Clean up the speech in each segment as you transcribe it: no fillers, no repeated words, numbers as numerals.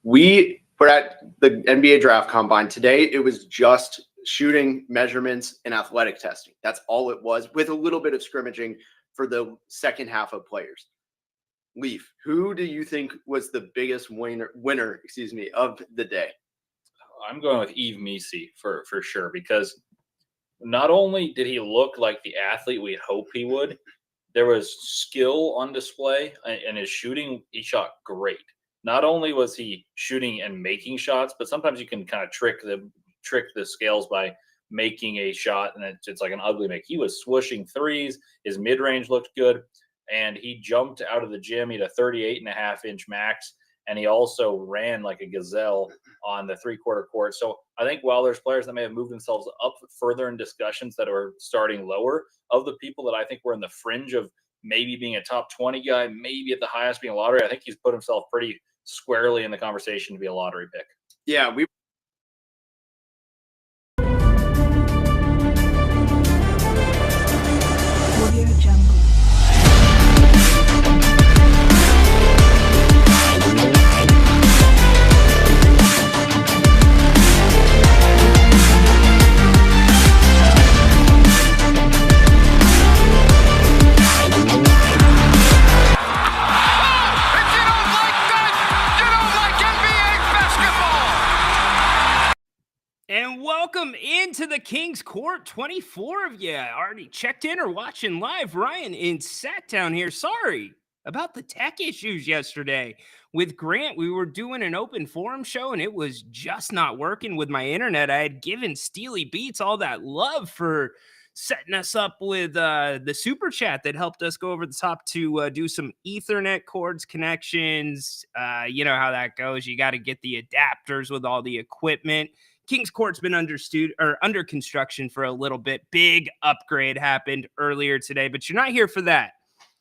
We were at the NBA draft combine today. It was just shooting measurements and athletic testing. That's all it was, with a little bit of scrimmaging for the second half of players. Leaf, who do you think was the biggest winner of the day? I'm going with Yves Missi for sure, because not only did he look like the athlete we hope he would, there was skill on display, and his shooting, he shot great. Not only was he shooting and making shots, but sometimes you can kind of trick the scales by making a shot and it's like an ugly make. He was swooshing threes. His mid range looked good, and he jumped out of the gym. He had a 38.5-inch max, and he also ran like a gazelle on the three-quarter court. So I think while there's players that may have moved themselves up further in discussions that are starting lower, of the people that I think were in the fringe of maybe being a top 20 guy, maybe at the highest being a lottery, I think he's put himself pretty squarely in the conversation to be a lottery pick. Yeah, Welcome into the King's Court. 24 of you already checked in or watching live. Ryan sat down here. Sorry about the tech issues yesterday with Grant. We were doing an open forum show and it was just not working with my internet. I had given Steely Beats all that love for setting us up with the super chat that helped us go over the top to do some Ethernet cords connections. You know how that goes. You got to get the adapters with all the equipment. King's Court's been under construction for a little bit. Big upgrade happened earlier today, but you're not here for that.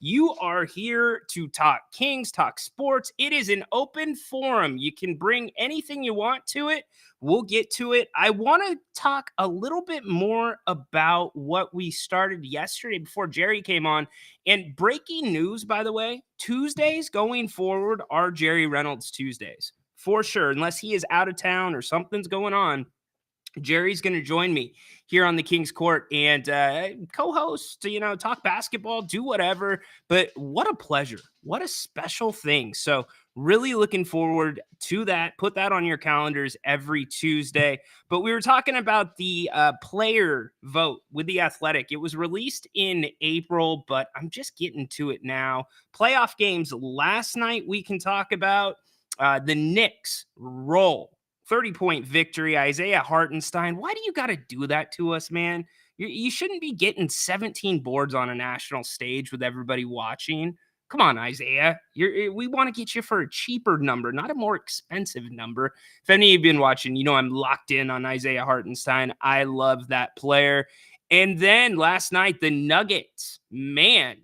You are here to talk Kings, talk sports. It is an open forum. You can bring anything you want to it. We'll get to it. I want to talk a little bit more about what we started yesterday before Jerry came on. And breaking news, by the way, Tuesdays going forward are Jerry Reynolds Tuesdays. For sure, unless he is out of town or something's going on, Jerry's going to join me here on the King's Court and co-host, talk basketball, do whatever. But what a pleasure. What a special thing. So really looking forward to that. Put that on your calendars every Tuesday. But we were talking about the player vote with The Athletic. It was released in April, but I'm just getting to it now. Playoff games last night we can talk about. The Knicks roll. 30-point victory. Isaiah Hartenstein. Why do you got to do that to us, man? You shouldn't be getting 17 boards on a national stage with everybody watching. Come on, Isaiah. We want to get you for a cheaper number, not a more expensive number. If any of you have been watching, you know I'm locked in on Isaiah Hartenstein. I love that player. And then last night, the Nuggets. Man,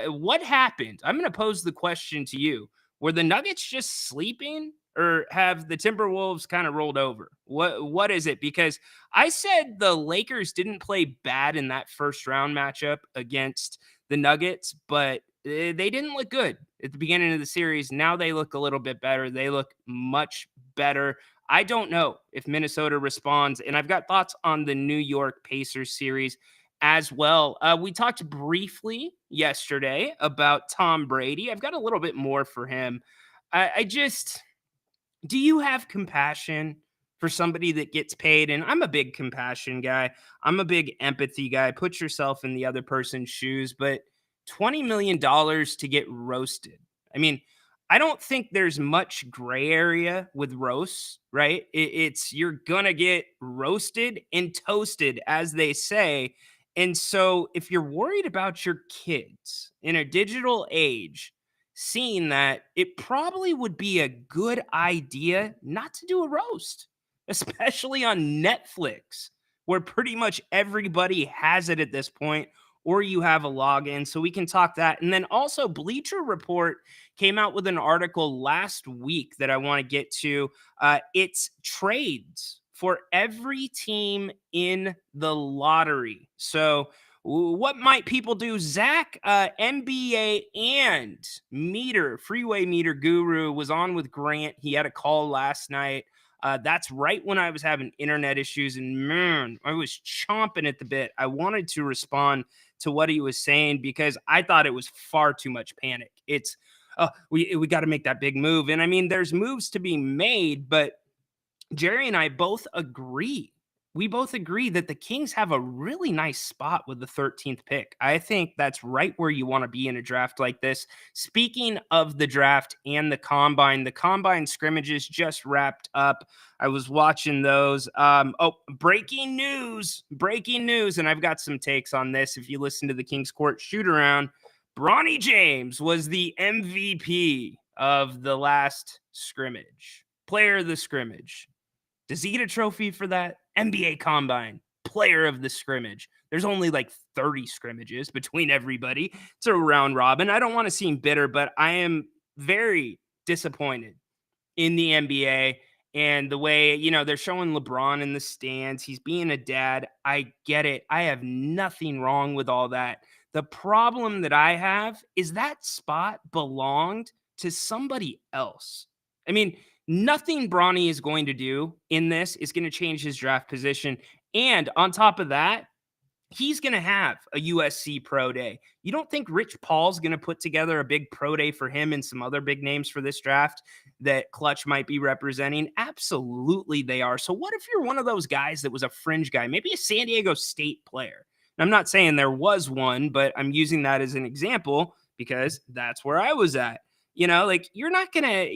what happened? I'm going to pose the question to you. Were the Nuggets just sleeping, or have the Timberwolves kind of rolled over? What is it? Because I said the Lakers didn't play bad in that first round matchup against the Nuggets, but they didn't look good at the beginning of the series. Now they look a little bit better. They look much better. I don't know if Minnesota responds, and I've got thoughts on the New York Pacers series as well. We talked briefly yesterday about Tom Brady. I've got a little bit more for him. Do you have compassion for somebody that gets paid? And I'm a big compassion guy. I'm a big empathy guy. Put yourself in the other person's shoes, but $20 million to get roasted. I mean, I don't think there's much gray area with roasts, right? It's you're going to get roasted and toasted, as they say. And so if you're worried about your kids in a digital age, seeing that, it probably would be a good idea not to do a roast, especially on Netflix, where pretty much everybody has it at this point, or you have a login, so we can talk that. And then also, Bleacher Report came out with an article last week that I want to get to. It's trades for every team in the lottery. So, what might people do? Zach, NBA and Freeway Meter Guru was on with Grant. He had a call last night. That's right when I was having internet issues, and man, I was chomping at the bit. I wanted to respond to what he was saying because I thought it was far too much panic. It's we got to make that big move, and I mean, there's moves to be made, but Jerry and I both agree. We both agree that the Kings have a really nice spot with the 13th pick. I think that's right where you want to be in a draft like this. Speaking of the draft and the combine scrimmages just wrapped up. I was watching those. Breaking news. And I've got some takes on this. If you listen to the Kings Court shoot around, Bronny James was the MVP of the last scrimmage, player of the scrimmage. Does he get a trophy for that? NBA Combine, player of the scrimmage. There's only like 30 scrimmages between everybody. It's a round robin. I don't want to seem bitter, but I am very disappointed in the NBA and the way, they're showing LeBron in the stands. He's being a dad. I get it. I have nothing wrong with all that. The problem that I have is that spot belonged to somebody else. I mean, nothing Bronny is going to do in this is going to change his draft position. And on top of that, he's going to have a USC pro day. You don't think Rich Paul's going to put together a big pro day for him and some other big names for this draft that Clutch might be representing? Absolutely they are. So what if you're one of those guys that was a fringe guy, maybe a San Diego State player? And I'm not saying there was one, but I'm using that as an example because that's where I was at. You're not gonna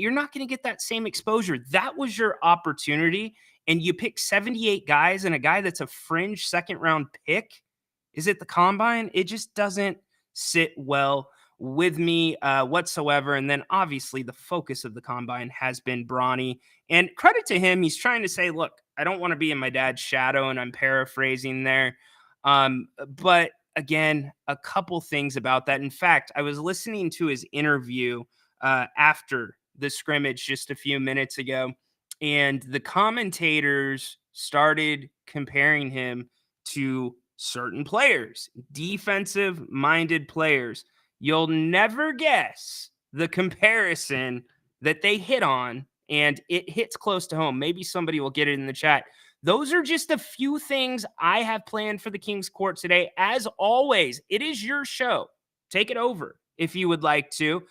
get that same exposure. That was your opportunity, and you pick 78 guys and a guy that's a fringe second round pick. Is it the combine? It just doesn't sit well with me whatsoever. And then obviously the focus of the combine has been Bronny. And credit to him, he's trying to say, look, I don't want to be in my dad's shadow, and I'm paraphrasing there. But again, a couple things about that. In fact, I was listening to his interview after the scrimmage just a few minutes ago, and the commentators started comparing him to certain players, defensive minded players. You'll never guess the comparison that they hit on, and it hits close to home. Maybe somebody will get it in the chat. Those are just a few things I have planned for the Kings Court today. As always, it is your show. Take it over if you would like to.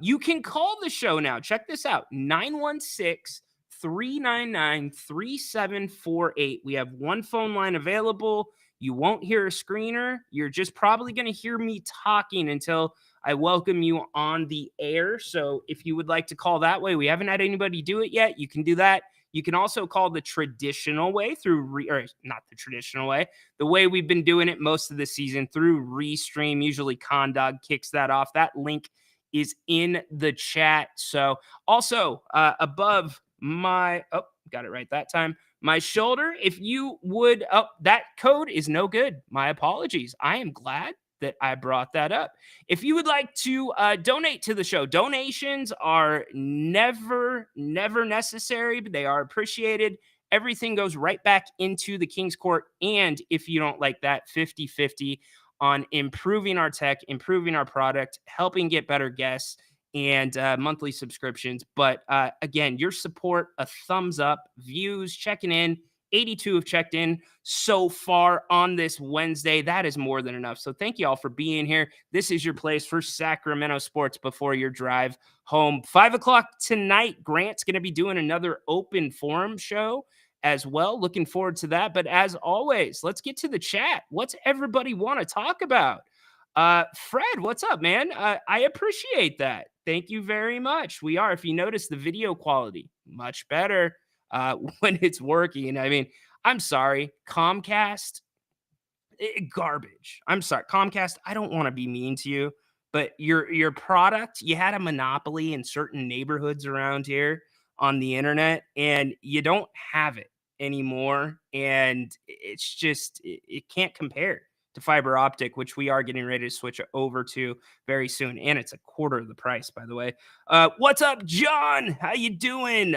You can call the show now. Check this out, 916-399-3748. We have one phone line available. You won't hear a screener. You're just probably going to hear me talking until I welcome you on the air. So if you would like to call that way, we haven't had anybody do it yet. You can do that. You can also call the traditional way or not the traditional way, the way we've been doing it most of the season through Restream. Usually Condog kicks that off. That link is in the chat. So also above my, got it right that time, my shoulder, if you would, that code is no good. My apologies. I am glad that I brought that up. If you would like to donate to the show, donations are never necessary, but they are appreciated. Everything goes right back into the Kings Court. And if you don't like that, 50-50 on improving our tech, improving our product, helping get better guests, and monthly subscriptions. But again, your support, a thumbs up, views, checking in. 82 have checked in so far on this Wednesday. That is more than enough. So thank you all for being here. This is your place for Sacramento sports before your drive home. 5 o'clock tonight, Grant's going to be doing another open forum show as well. Looking forward to that. But as always, let's get to the chat. What's everybody want to talk about? Fred, what's up, man? I appreciate that. Thank you very much. We are, if you notice, the video quality much better when it's working. I mean, I'm sorry, Comcast, garbage. I'm sorry, Comcast. I don't want to be mean to you, but your product, you had a monopoly in certain neighborhoods around here on the internet, and you don't have it anymore. And it's just, it can't compare to fiber optic, which we are getting ready to switch over to very soon. And it's a quarter of the price, by the way. What's up, John? How you doing?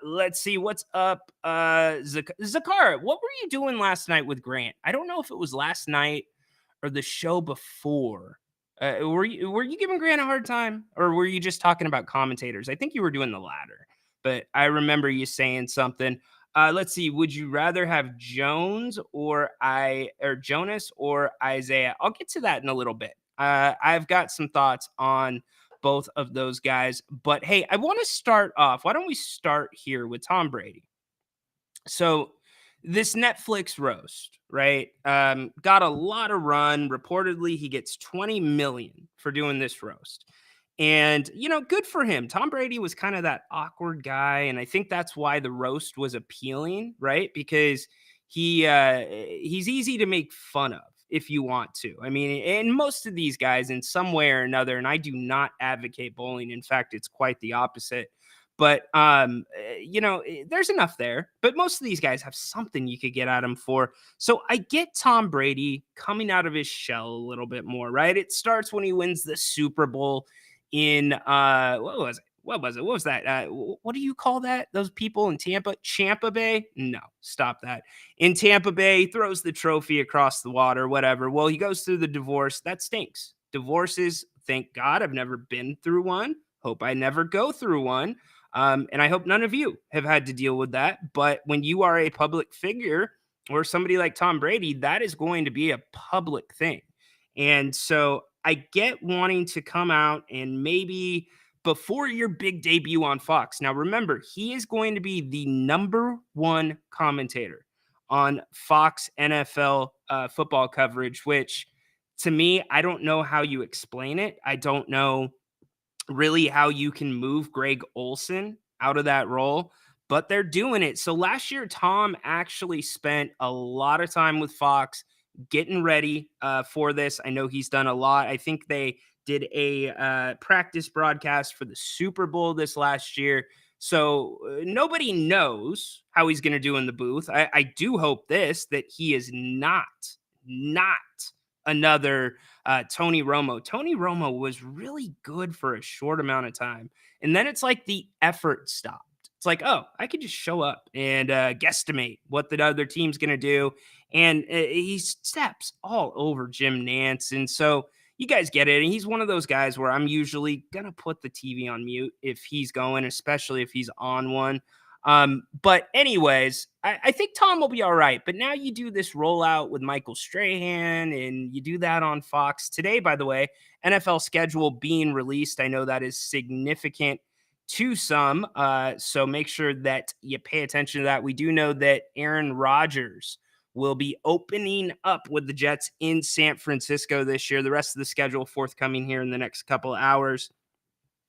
Let's see. What's up, Zakara? What were you doing last night with Grant? I don't know if it was last night or the show before. Were you giving Grant a hard time, or were you just talking about commentators? I think you were doing the latter, but I remember you saying something. Let's see. Would you rather have Jones or Jonas or Isaiah? I'll get to that in a little bit. I've got some thoughts on both of those guys, but hey, I want to start off. Why don't we start here with Tom Brady? So this Netflix roast, right? Got a lot of run. Reportedly, he gets 20 million for doing this roast. And, good for him. Tom Brady was kind of that awkward guy. And I think that's why the roast was appealing, right? Because he's easy to make fun of if you want to. I mean, and most of these guys in some way or another, and I do not advocate bullying. In fact, it's quite the opposite. But, there's enough there. But most of these guys have something you could get at him for. So I get Tom Brady coming out of his shell a little bit more, right? It starts when he wins the Super Bowl in what was it? What was that? What do you call that? Those people in Tampa Bay? No, stop that. In Tampa Bay, throws the trophy across the water, whatever. Well, he goes through the divorce. That stinks. Divorces, thank God, I've never been through one. Hope I never go through one. And I hope none of you have had to deal with that. But when you are a public figure or somebody like Tom Brady, that is going to be a public thing. And so I get wanting to come out and maybe before your big debut on Fox. Now, remember, he is going to be the number one commentator on Fox NFL football coverage, which to me, I don't know how you explain it. I don't know really how you can move Greg Olsen out of that role, but they're doing it. So last year, Tom actually spent a lot of time with Fox getting ready for this. I know he's done a lot. I think they did a practice broadcast for the Super Bowl this last year. So nobody knows how he's going to do in the booth. I do hope that he is not another Tony Romo. Tony Romo was really good for a short amount of time. And then it's like the effort stopped. It's like, oh, I could just show up and guesstimate what the other team's going to do. And he steps all over Jim Nantz. And so you guys get it. And he's one of those guys where I'm usually going to put the TV on mute if he's going, especially if he's on one. But anyways, I think Tom will be all right. But now you do this rollout with Michael Strahan and you do that on Fox. Today, by the way, NFL schedule being released. I know that is significant to some. So make sure that you pay attention to that. We do know that Aaron Rodgers will be opening up with the Jets in San Francisco this year. The rest of the schedule forthcoming here in the next couple of hours.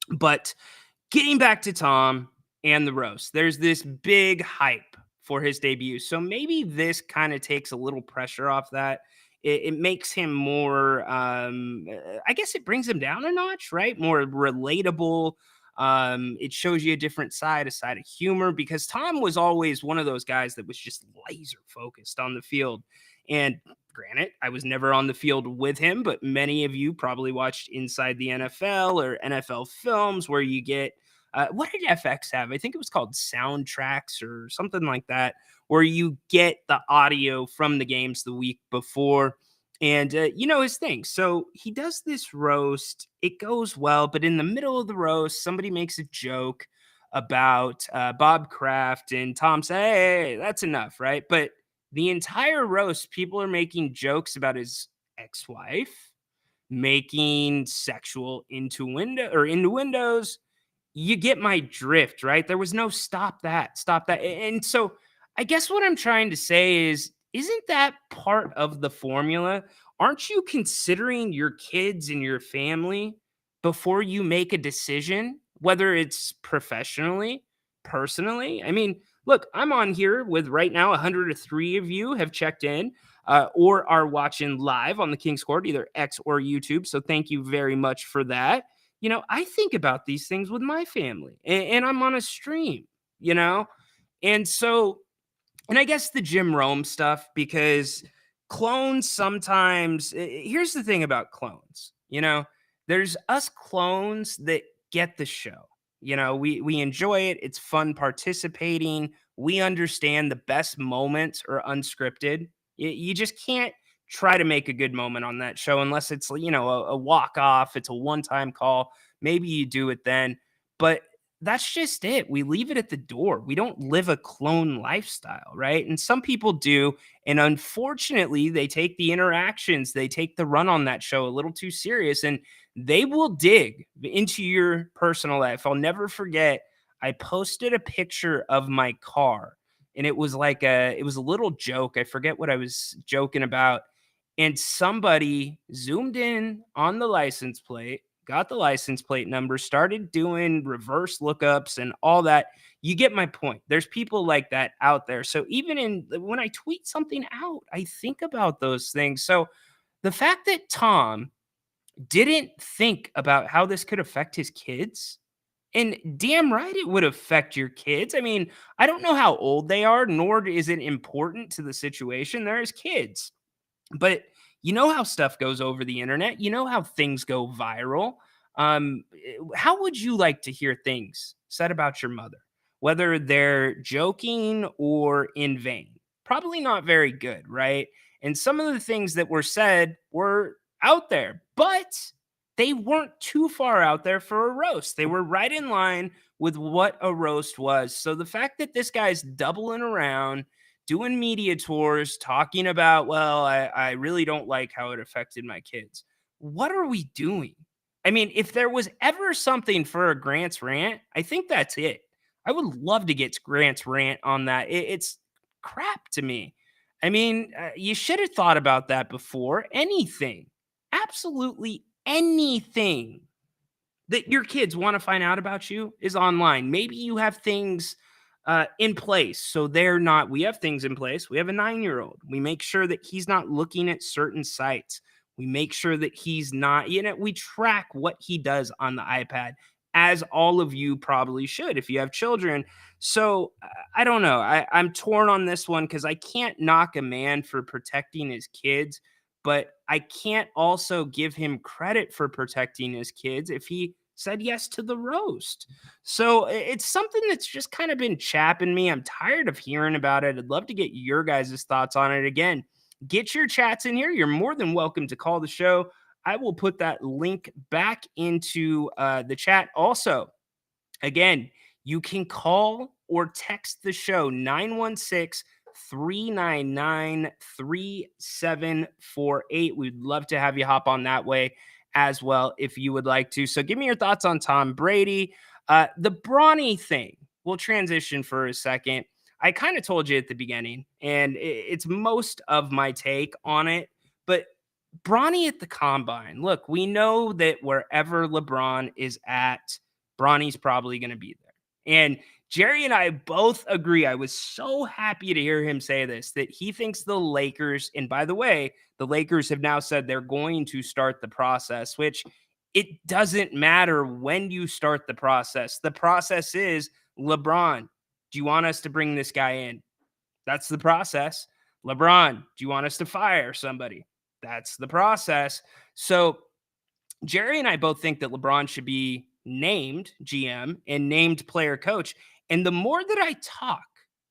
But getting back to Tom and the roast, there's this big hype for his debut. So maybe this kind of takes a little pressure off that. It makes him more, I guess it brings him down a notch, right? More relatable. It shows you a different side, a side of humor, because Tom was always one of those guys that was just laser focused on the field. And granted, I was never on the field with him, but many of you probably watched Inside the NFL or NFL Films where you get, what did FX have? I think it was called Soundtracks or something like that, where you get the audio from the games the week before. And his thing. So he does this roast. It goes well, but in the middle of the roast, somebody makes a joke about Bob Kraft, and Tom says, "Hey, that's enough, right?" But the entire roast, people are making jokes about his ex-wife, making sexual innuendos. You get my drift, right? There was no stop that. And so I guess what I'm trying to say is, isn't that part of the formula? Aren't you considering your kids and your family before you make a decision, whether it's professionally, personally? I mean, look, I'm on here with right now 103 of you have checked in or are watching live on the King's Court, either X or YouTube. So thank you very much for that. I think about these things with my family and I'm on a stream, and so, and I guess the Jim Rome stuff, because clones sometimes, here's the thing about clones, there's us clones that get the show. We enjoy it. It's fun participating. We understand the best moments are unscripted. You just can't try to make a good moment on that show unless it's, a walk off. It's a one-time call. Maybe you do it then, but that's just it. We leave it at the door. We don't live a clone lifestyle, right? And some people do. And unfortunately, they take the interactions, they take the run on that show a little too serious, and they will dig into your personal life. I'll never forget, I posted a picture of my car, and it was it was a little joke. I forget what I was joking about. And somebody zoomed in on the license plate, got the license plate number, started doing reverse lookups and all that. You get my point. There's people like that out there. So even when I tweet something out, I think about those things. So the fact that Tom didn't think about how this could affect his kids, and damn right it would affect your kids. I mean, I don't know how old they are, nor is it important to the situation. They're his kids. But you know how stuff goes over the internet. You know how things go viral. How would you like to hear things said about your mother, whether they're joking or in vain? Probably not very good, right? And some of the things that were said were out there, but they weren't too far out there for a roast. They were right in line with what a roast was. So the fact that this guy's doubling around, doing media tours, talking about, well, I really don't like how it affected my kids. What are we doing? I mean, if there was ever something for a Grant's rant, I think that's it. I would love to get Grant's rant on that. It's crap to me. I mean, you should have thought about that before. Anything, absolutely anything that your kids want to find out about you is online. Maybe you have things in place. So we have things in place. We have a 9-year-old. We make sure that he's not looking at certain sites. We make sure that he's not, we track what he does on the iPad, as all of you probably should if you have children. So I don't know. I'm torn on this one because I can't knock a man for protecting his kids, but I can't also give him credit for protecting his kids if he said yes to the roast. So it's something that's just kind of been chapping me. I'm tired of hearing about it. I'd love to get your guys' thoughts on it. Again, get your chats in here. You're more than welcome to call the show. I will put that link back into the chat. Also, again, you can call or text the show 916-399-3748. We'd love to have you hop on that way as well if you would like to. So give me your thoughts on Tom Brady. The Bronny thing, we'll transition for a second. I kind of told you at the beginning, and it's most of my take on it, but Bronny at the combine. Look, we know that wherever LeBron is at, Bronny's probably going to be there. And Jerry and I both agree. I was so happy to hear him say this, that he thinks the Lakers, and by the way, the Lakers have now said they're going to start the process, which it doesn't matter when you start the process. The process is, LeBron, do you want us to bring this guy in? That's the process. LeBron, do you want us to fire somebody? That's the process. So Jerry and I both think that LeBron should be named GM and named player coach. And the more that I talk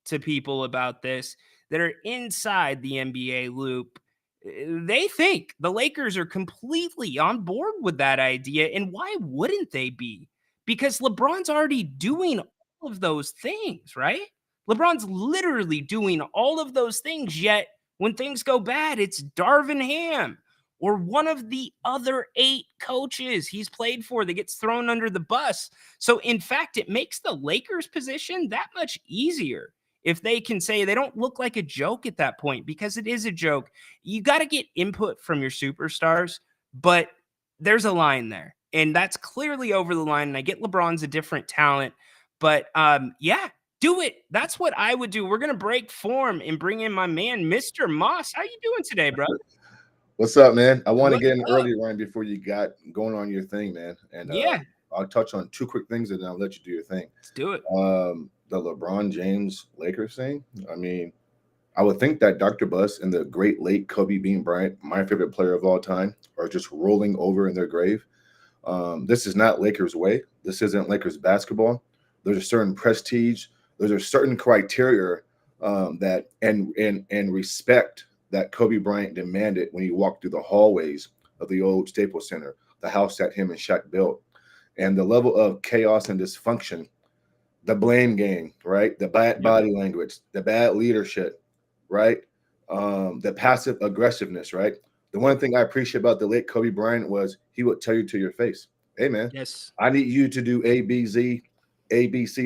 to people about this that are inside the NBA loop, they think the Lakers are completely on board with that idea. And why wouldn't they be? Because LeBron's already doing all of those things, right? LeBron's literally doing all of those things, yet when things go bad, it's Darvin Ham or one of the other 8 coaches he's played for that gets thrown under the bus. So, in fact, it makes the Lakers' position that much easier if they can say they don't look like a joke at that point, because it is a joke. You got to get input from your superstars, but there's a line there, and that's clearly over the line. And I get LeBron's a different talent, but yeah, do it. That's what I would do. We're going to break form and bring in my man, Mr. Moss. How you doing today, bro? What's up, man? I want to get in early, Ryan, before you got going on your thing, man. And yeah, I'll touch on 2 quick things and then I'll let you do your thing. Let's do it. The LeBron James Lakers thing. I mean, I would think that Dr. Buss and the great late Kobe Bean Bryant, my favorite player of all time, are just rolling over in their grave. This is not Lakers way. This isn't Lakers basketball. There's a certain prestige. There's a certain criteria that and respect that Kobe Bryant demanded when he walked through the hallways of the old Staples Center, the house that him and Shaq built, and the level of chaos and dysfunction, the blame game, right? The bad body language, the bad leadership, right? The passive aggressiveness, right? The one thing I appreciate about the late Kobe Bryant was he would tell you to your face, hey, man, Yes. I need you to do A, B, C,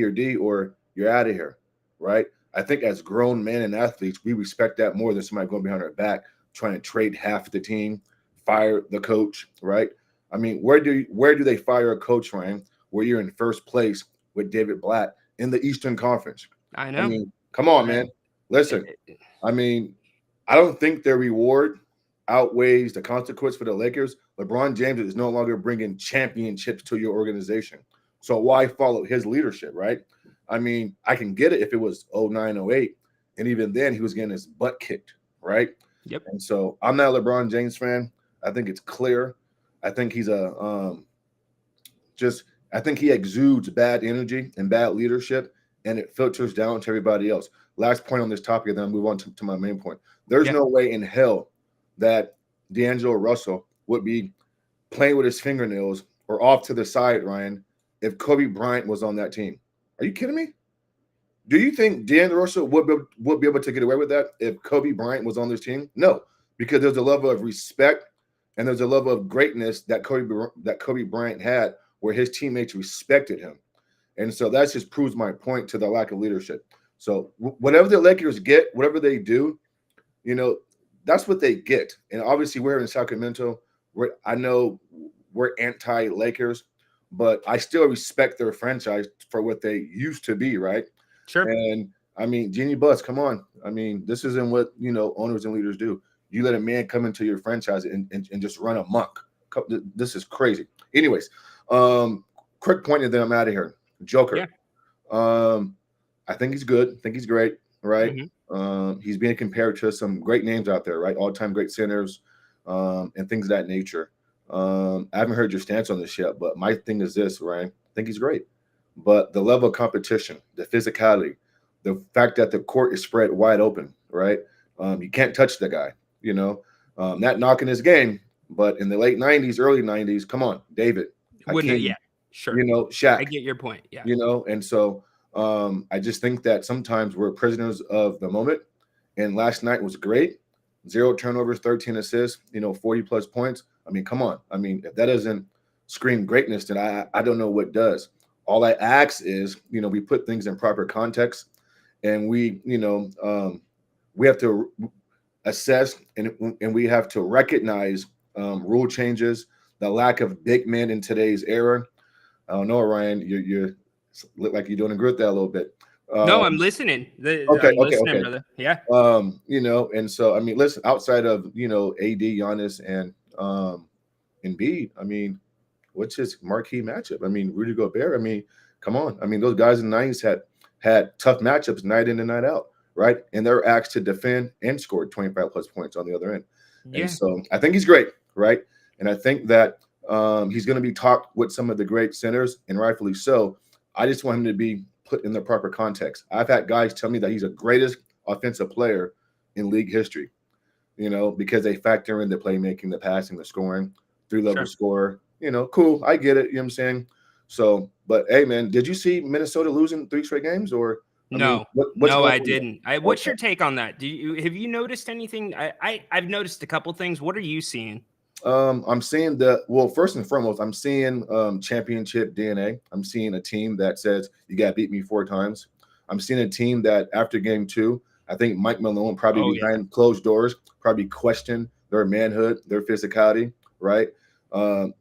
or D, or you're out of here, right? I think as grown men and athletes, we respect that more than somebody going behind our back trying to trade half the team, fire the coach, right? I mean, where do they fire a coach, Ryan, where you're in first place with David Blatt in the Eastern Conference? I I know. mean, come on, man. Listen, I mean, I don't think their reward outweighs the consequence for the Lakers. LeBron James is no longer bringing championships to your organization. So why follow his leadership, right? I mean, I can get it if it was 09, 08. And even then, he was getting his butt kicked, right? Yep. And so I'm not a LeBron James fan. I think it's clear. I think he's I think he exudes bad energy and bad leadership, and it filters down to everybody else. Last point on this topic, and then I'll move on to my main point. There's no way in hell that D'Angelo Russell would be playing with his fingernails or off to the side, Ryan, if Kobe Bryant was on that team. Are you kidding me? Do you think D'Angelo Russell would be able to get away with that if Kobe Bryant was on this team? No, because there's a level of respect and there's a level of greatness that Kobe Bryant had where his teammates respected him. And so that just proves my point to the lack of leadership. So whatever the Lakers get, whatever they do, that's what they get. And obviously we're in Sacramento. I know we're anti-Lakers, but I still respect their franchise for what they used to be, right? Sure. And I mean, Jeannie Buss, come on. I mean, this isn't what owners and leaders do. You let a man come into your franchise and just run amok. This is crazy. Anyways, quick point, and then I'm out of here. Joker. Yeah. I think he's good. I think he's great, right? Mm-hmm. He's being compared to some great names out there, right? All-time great centers, and things of that nature. I haven't heard your stance on this yet, but my thing is this, right? I think he's great. But the level of competition, the physicality, the fact that the court is spread wide open, right? You can't touch the guy, not knocking his game, but in the late 90s, early 90s, come on, David. Sure. Shaq. I get your point. Yeah. And so I just think that sometimes we're prisoners of the moment. And last night was great. 0 turnovers, 13 assists, 40 plus points. I mean, come on. I mean, if that doesn't scream greatness, then I don't know what does. All I ask is, we put things in proper context, and we have to assess and we have to recognize rule changes, the lack of big men in today's era. I don't know, Ryan, you look like you're doing a with that a little bit. No, I'm listening. Okay, brother. Yeah. And so I mean, listen, outside of AD, Giannis, and Embiid, I mean, what's his marquee matchup? I mean, Rudy Gobert. I mean, come on. I mean, those guys in the 90s had tough matchups night in and night out, right? And they're asked to defend and scored 25 plus points on the other end. Yeah. And so I think he's great, right? And I think that he's going to be talked with some of the great centers, and rightfully so. I just want him to be put in the proper context. I've had guys tell me that he's the greatest offensive player in league history, because they factor in the playmaking, the passing, the scoring, 3-level scorer. Cool. I get it. You know what I'm saying? So, but hey, man, did you see Minnesota losing 3 straight games or? No, I didn't. What's your take on that? Have you noticed anything? I've noticed a couple things. What are you seeing? I'm seeing first and foremost, I'm seeing championship DNA. I'm seeing a team that says you got to beat me 4 times. I'm seeing a team that after game 2, I think Mike Malone probably behind closed doors probably questioned their manhood, their physicality, right?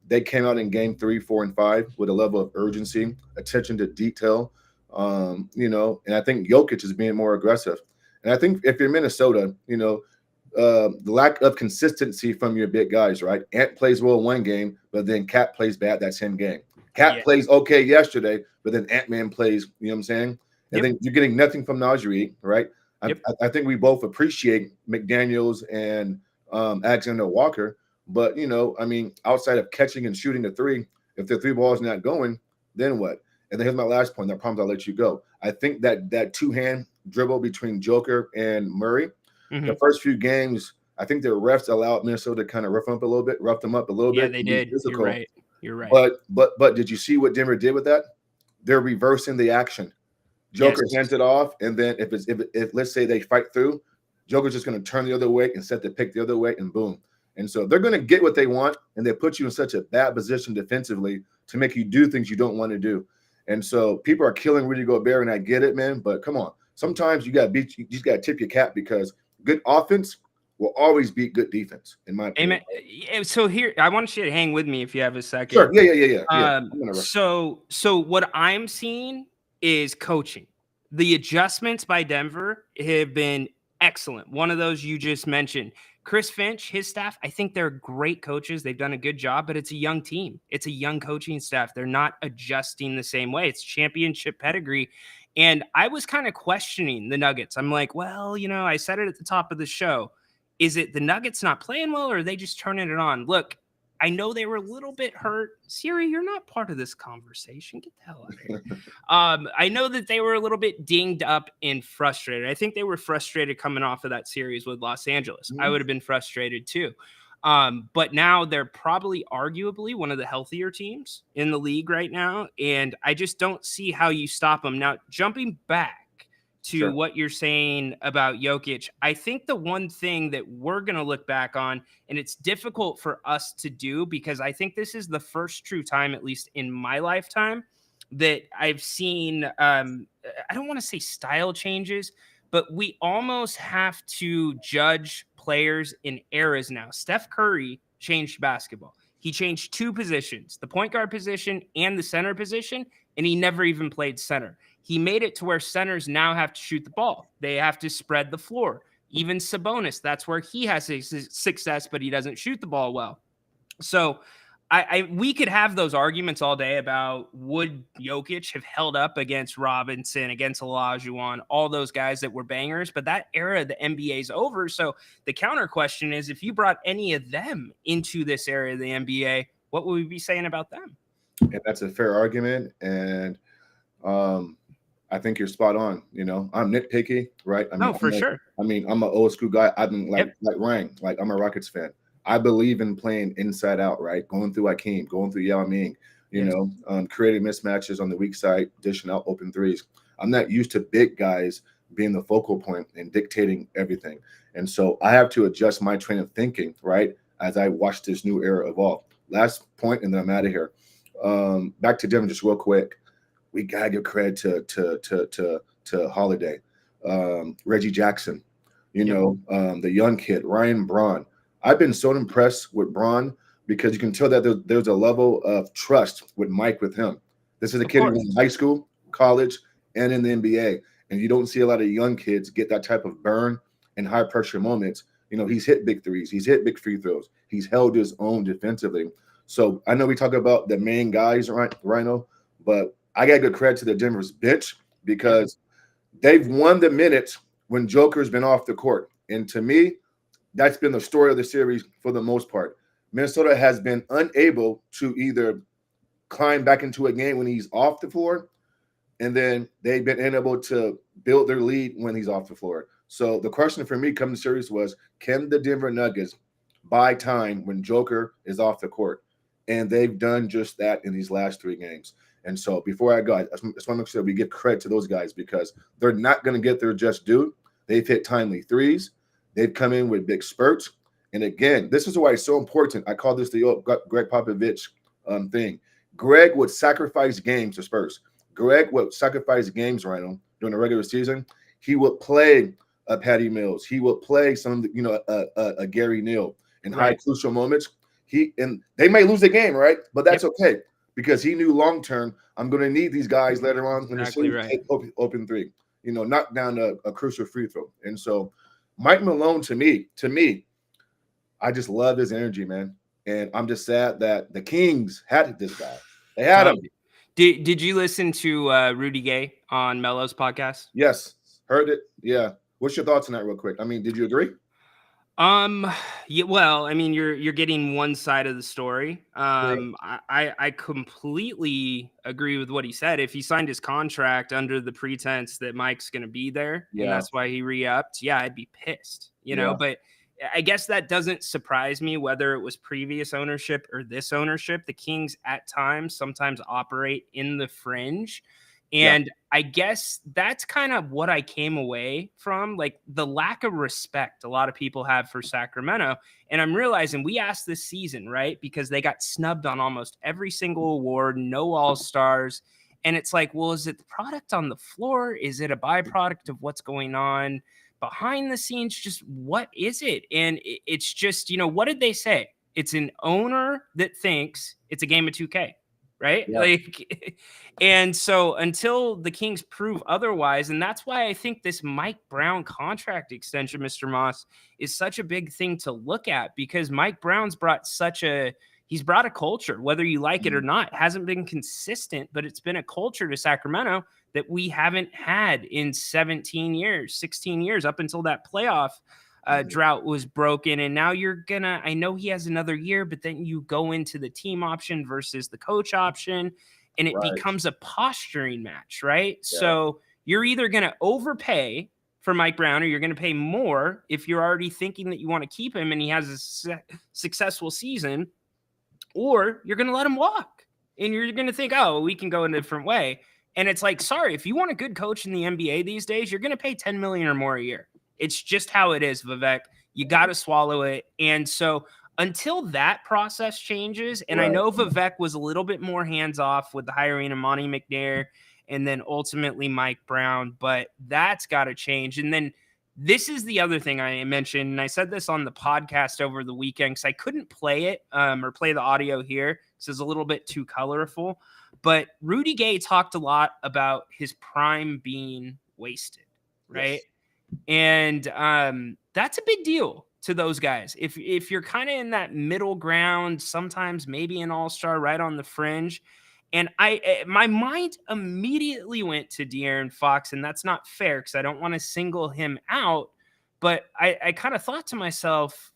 They came out in game 3, 4, and 5 with a level of urgency, attention to detail, and I think Jokic is being more aggressive. And I think if you're Minnesota, the lack of consistency from your big guys, right? Ant plays well one game, but then Cat plays bad that same game. Cat plays okay yesterday, but then Ant-Man plays, you know what I'm saying? And then you're getting nothing from Najee, right? I think we both appreciate McDaniels and Alexander Walker, but I mean, outside of catching and shooting the three, if the three ball is not going, then what? And then here's my last point. I promise I'll let you go. I think that two-hand dribble between Joker and Murray, the first few games, I think the refs allowed Minnesota to kind of rough them up a little bit. Yeah, they did. You're right. But did you see what Denver did with that? They're reversing the action. Joker hands it off, and then if let's say they fight through, Joker's just going to turn the other way and set the pick the other way, and boom. And so they're going to get what they want, and they put you in such a bad position defensively to make you do things you don't want to do. And so people are killing Rudy Gobert, and I get it, man. But come on, sometimes you just got to tip your cap, because good offense will always beat good defense, in my opinion. Amen. So here, I want you to hang with me if you have a second. Sure. Yeah. So what I'm seeing is coaching. The adjustments by Denver have been excellent. One of those you just mentioned, Chris Finch, his staff, I think they're great coaches. They've done a good job, but it's a young team. It's a young coaching staff. They're not adjusting the same way. It's championship pedigree. And I was kind of questioning the Nuggets. I'm like, well, I said it at the top of the show. Is it the Nuggets not playing well, or are they just turning it on? Look, I know they were a little bit hurt. Siri, you're not part of this conversation. Get the hell out of here. I know that they were a little bit dinged up and frustrated. I think they were frustrated coming off of that series with Los Angeles. I would have been frustrated too. But now they're probably arguably one of the healthier teams in the league right now. And I just don't see how you stop them. Now, jumping back to what you're saying about Jokic, I think the one thing that we're going to look back on, and it's difficult for us to do because I think this is the first true time, at least in my lifetime, that I've seen, I don't want to say style changes, but we almost have to judge players in eras now. Steph Curry changed basketball. He changed two positions, the point guard position and the center position, and he never even played center. He made it to where centers now have to shoot the ball. They have to spread the floor. Even Sabonis, that's where he has success, but he doesn't shoot the ball well. So we could have those arguments all day about would Jokic have held up against Robinson, against Olajuwon, all those guys that were bangers, but that era of the NBA is over. So the counter question is, if you brought any of them into this era of the NBA, what would we be saying about them? And that's a fair argument. And I think you're spot on. I'm nitpicky, right? I'm an old school guy. I've been like Ryan, like I'm a Rockets fan. I believe in playing inside out, right? Going through Hakeem, going through Yao Ming, creating mismatches on the weak side, dishing out open threes. I'm not used to big guys being the focal point and dictating everything. And so I have to adjust my train of thinking, right, as I watch this new era evolve. Last point, and then I'm out of here. Back to Denver just real quick. We gotta give credit to Holiday, Reggie Jackson, the young kid, Ryan Braun. I've been so impressed with Braun because you can tell that there's a level of trust with Mike with him. This is a kid who's in high school, college, and in the NBA. And you don't see a lot of young kids get that type of burn in high pressure moments. He's hit big threes. He's hit big free throws. He's held his own defensively. So I know we talk about the main guys, right, Rhino, but I got to give credit to the Denver's bench because they've won the minutes when Joker's been off the court. And to me, that's been the story of the series for the most part. Minnesota has been unable to either climb back into a game when he's off the floor, and then they've been unable to build their lead when he's off the floor. So the question for me coming to the series was, can the Denver Nuggets buy time when Joker is off the court? And they've done just that in these last three games. And so before I go, I just want to make sure we give credit to those guys because they're not going to get their just due. They've hit timely threes. They've come in with big spurts. And again, this is why it's so important. I call this the Greg Popovich thing. Greg would sacrifice games to Spurs. Greg would sacrifice games, Rhino, during the regular season. He would play a Patty Mills. He would play some, a Gary Neal in high crucial moments. And they may lose the game, right? But that's okay because he knew long term, I'm going to need these guys later on when the take open three, knock down a crucial free throw. And so Mike Malone, to me, I just love his energy, man. And I'm just sad that the Kings had this guy. They had him. Did you listen to Rudy Gay on Melo's podcast? Yes, heard it. Yeah. What's your thoughts on that real quick? I mean, did you agree? Yeah, well, I mean, you're getting one side of the story. I completely agree with what he said. If he signed his contract under the pretense that Mike's going to be there, and Yeah. that's why he re-upped, yeah, I'd be pissed, Yeah. but I guess that doesn't surprise me whether it was previous ownership or this ownership. The Kings at times sometimes operate in the fringe. Yeah. And I guess that's kind of what I came away from, like the lack of respect a lot of people have for Sacramento. And I'm realizing we asked this season, right? Because they got snubbed on almost every single award, no all-stars. And it's like, well, is it the product on the floor? Is it a byproduct of what's going on behind the scenes? Just what is it? And it's just, what did they say? It's an owner that thinks it's a game of 2K. Right? Yeah. Like, and so until the Kings prove otherwise, and that's why I think this Mike Brown contract extension, Mr. Moss, is such a big thing to look at, because Mike Brown's brought he's brought a culture, whether you like it or not. It hasn't been consistent, but it's been a culture to Sacramento that we haven't had in 16 years, up until that playoff drought was broken. And now I know he has another year, but then you go into the team option versus the coach option, and it becomes a posturing match, right? Yeah. So you're either going to overpay for Mike Brown, or you're going to pay more if you're already thinking that you want to keep him and he has a successful season, or you're going to let him walk and you're going to think, oh, we can go in a different way. And it's like, sorry, if you want a good coach in the NBA these days, you're going to pay $10 million or more a year. It's just how it is, Vivek. You got to swallow it. And so until that process changes, and I know Vivek was a little bit more hands-off with the hiring of Monty McNair and then ultimately Mike Brown, but that's got to change. And then this is the other thing I mentioned, and I said this on the podcast over the weekend because I couldn't play it or play the audio here because it's a little bit too colorful. But Rudy Gay talked a lot about his prime being wasted, right? Yes. And that's a big deal to those guys. If you're kind of in that middle ground, sometimes maybe an all-star right on the fringe. And my mind immediately went to De'Aaron Fox, and that's not fair because I don't want to single him out. But I kind of thought to myself,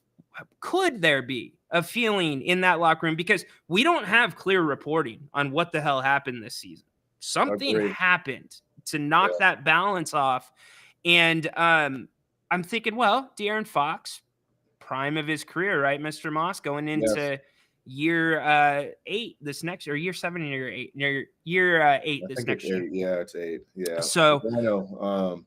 could there be a feeling in that locker room? Because we don't have clear reporting on what the hell happened this season. Something happened to knock that balance off. And I'm thinking, well, De'Aaron Fox, prime of his career, right, Mr. Moss, going into year 8 this next, or year 7 and year 8 this next year. Yeah, it's 8. Yeah. So I know.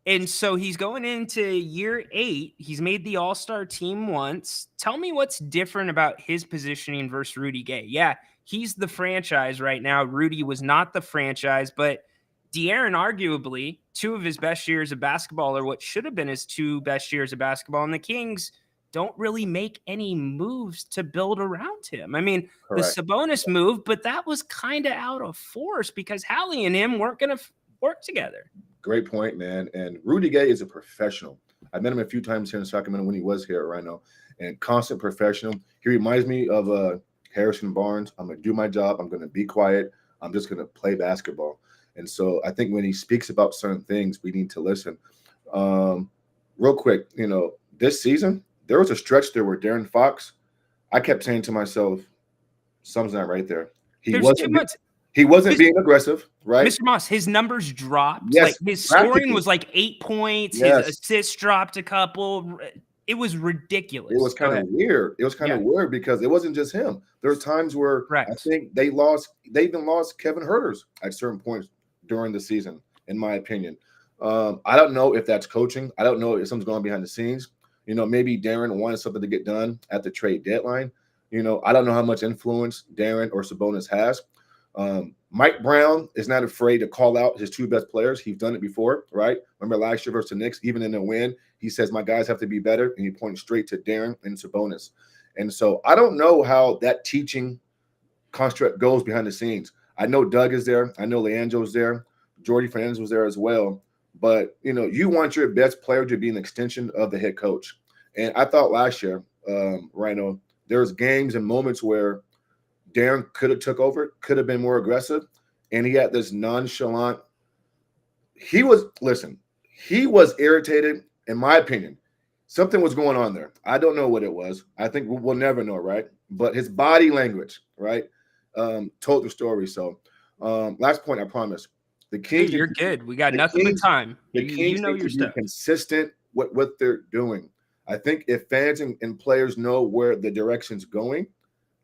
And so he's going into year 8. He's made the All-Star team once. Tell me what's different about his positioning versus Rudy Gay. Yeah, he's the franchise right now. Rudy was not the franchise, but De'Aaron, arguably, 2 of his best years of basketball are what should have been his 2 best years of basketball. And the Kings don't really make any moves to build around him. I mean, the Sabonis move, but that was kind of out of force because Hallie and him weren't going to work together. Great point, man. And Rudy Gay is a professional. I met him a few times here in Sacramento when he was here at Rhino, and constant professional. He reminds me of Harrison Barnes. I'm going to do my job. I'm going to be quiet. I'm just going to play basketball. And so I think when he speaks about certain things, we need to listen. Real quick, this season, there was a stretch there where De'Aaron Fox, I kept saying to myself, something's not right there. He wasn't being aggressive, right? Mr. Moss, his numbers dropped. Yes, like his scoring was like 8 points. Yes. His assists dropped a couple. It was ridiculous. It was kind of weird. It was kind of weird because it wasn't just him. There were times where I think they even lost Kevin Huerter at certain points during the season, in my opinion. I don't know if that's coaching. I don't know if something's going on behind the scenes. Maybe De'Aaron wanted something to get done at the trade deadline. I don't know how much influence De'Aaron or Sabonis has. Mike Brown is not afraid to call out his 2 best players. He's done it before, right? Remember last year versus the Knicks, even in a win, he says, my guys have to be better, and he points straight to De'Aaron and Sabonis. And so I don't know how that teaching construct goes behind the scenes. I know Doug is there. I know Leandro's there. Jordy Fernandez was there as well. But, you want your best player to be an extension of the head coach. And I thought last year, Rhino, there's games and moments where De'Aaron could have took over, could have been more aggressive, and he had this nonchalant. He he was irritated, in my opinion. Something was going on there. I don't know what it was. I think we'll never know, right? But his body language, right, told the story. So, last point, I promise. The Hey, Kings, you're good. We got the nothing Kings- but time. the You Kings know need your to be stuff. consistent with what they're doing. I think if fans and players know where the direction's going,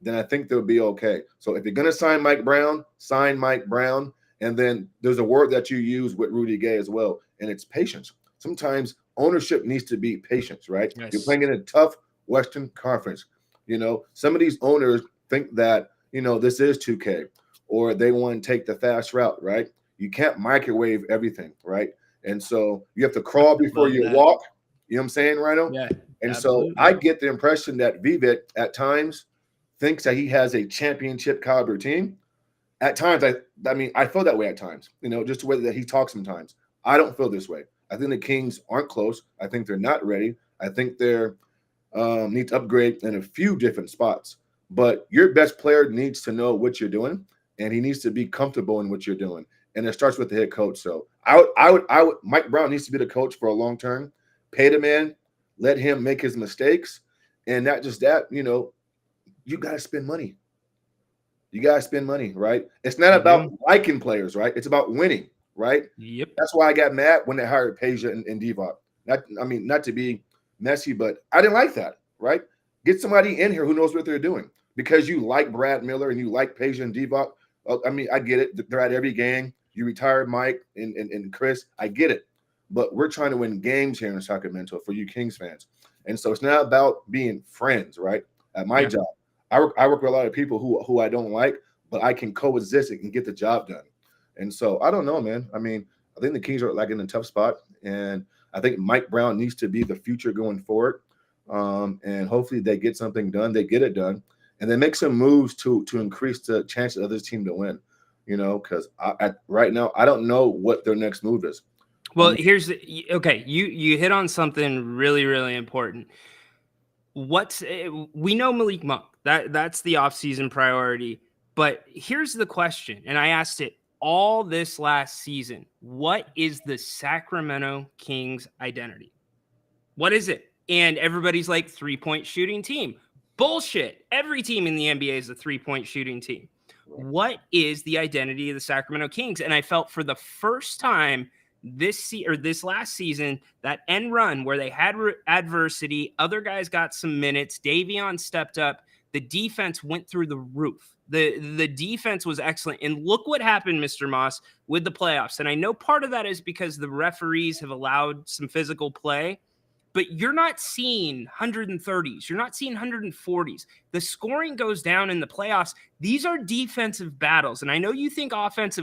then I think they'll be okay. So if you're going to sign Mike Brown, sign Mike Brown. And then there's a word that you use with Rudy Gay as well, and it's patience. Sometimes ownership needs to be patience, right? Yes. You're playing in a tough Western Conference. You know, some of these owners think that, you know, this is 2K or they want to take the fast route, right? You can't microwave everything, right? And so you have to crawl before Love you that. walk. You know what I'm saying, Rhino? Yeah. And absolutely. so I get the impression that Vivek at times thinks that he has a championship caliber team. At times, I mean, I feel that way at times, you know, just the way that he talks sometimes. I don't feel this way. I think the Kings aren't close. I think they're not ready. I think they're need to upgrade in a few different spots. But your best player needs to know what you're doing, and he needs to be comfortable in what you're doing. And it starts with the head coach. So I would. Mike Brown needs to be the coach for a long term. Pay the man, let him make his mistakes, and not just that. You know, you got to spend money. You got to spend money, right? It's not about liking players, right? It's about winning, right? Yep. That's why I got mad when they hired Peja and Divock. Not to be messy, but I didn't like that, right? Get somebody in here who knows what they're doing because you like Brad Miller and you like Peja and Divock. I mean, I get it. They're at every game. You retired Mike and Chris. I get it. But we're trying to win games here in Sacramento for you Kings fans. And so it's not about being friends, right? At my job. I work with a lot of people who I don't like, but I can coexist and get the job done. And so I don't know, man. I mean, I think the Kings are like in a tough spot, and I think Mike Brown needs to be the future going forward. And hopefully they get something done. They get it done, and they make some moves to increase the chance of this team to win. You know, because right now I don't know what their next move is. Well, here's okay. You hit on something really, really important. We know Malik Monk. That's the offseason priority. But here's the question, and I asked it all this last season. What is the Sacramento Kings identity? What is it? And everybody's like 3-point shooting team. Bullshit. Every team in the NBA is a 3-point shooting team. What is the identity of the Sacramento Kings? And I felt for the first time this last season, that end run where they had adversity, other guys got some minutes, Davion stepped up, the defense went through the roof. The defense was excellent. And look what happened, Mr. Moss, with the playoffs. And I know part of that is because the referees have allowed some physical play, but you're not seeing 130s. You're not seeing 140s. The scoring goes down in the playoffs. These are defensive battles. And I know you think offense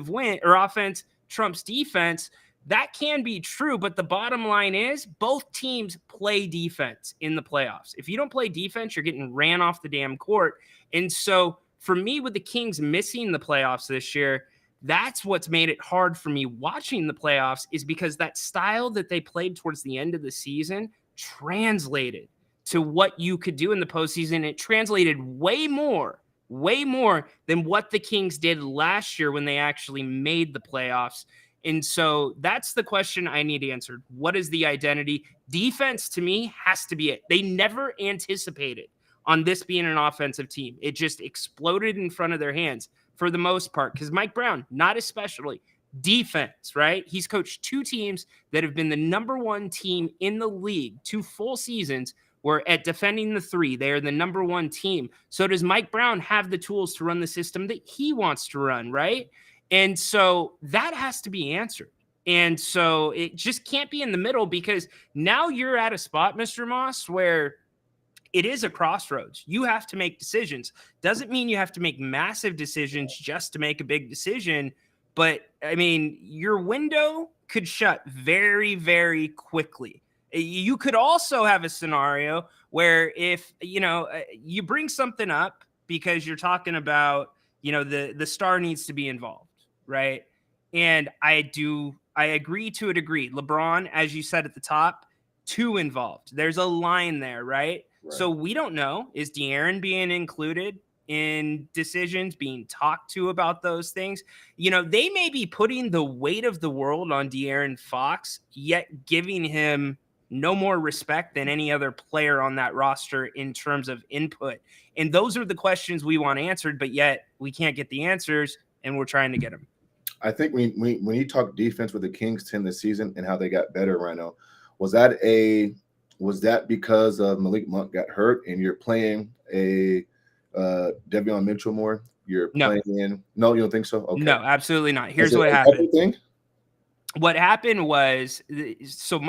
trumps defense. That can be true, but the bottom line is both teams play defense in the playoffs. If you don't play defense, you're getting ran off the damn court. And so for me, with the Kings missing the playoffs this year, that's what's made it hard for me watching the playoffs, is because that style that they played towards the end of the season translated to what you could do in the postseason. It translated way more than what the Kings did last year when they actually made the playoffs. And so that's the question I need answered. What is the identity? Defense, to me, has to be it. They never anticipated on this being an offensive team. It just exploded in front of their hands for the most part, because Mike Brown, not especially. Defense, right? He's coached two teams that have been the number one team in the league, 2 full seasons, where at defending the 3, they are the number one team. So does Mike Brown have the tools to run the system that he wants to run, right? And so that has to be answered. And so it just can't be in the middle, because now you're at a spot, Mr. Moss, where it is a crossroads. You have to make decisions. Doesn't mean you have to make massive decisions just to make a big decision. But I mean, your window could shut very, very quickly. You could also have a scenario where if, you bring something up because you're talking about, the star needs to be involved, right? And I agree to a degree. LeBron, as you said at the top, too involved. There's a line there, right? So we don't know. Is De'Aaron being included? in decisions, being talked to about those things. You know, they may be putting the weight of the world on De'Aaron Fox, yet giving him no more respect than any other player on that roster in terms of input. And those are the questions we want answered, but yet we can't get the answers, and we're trying to get them. I think when you talk defense with the Kings 10 this season and how they got better right now, was that because of Malik Monk got hurt and you're playing a Devion Mitchell more? You're playing no, you don't think so? Okay. No, absolutely not. Here's what happened. Everything? What happened was, so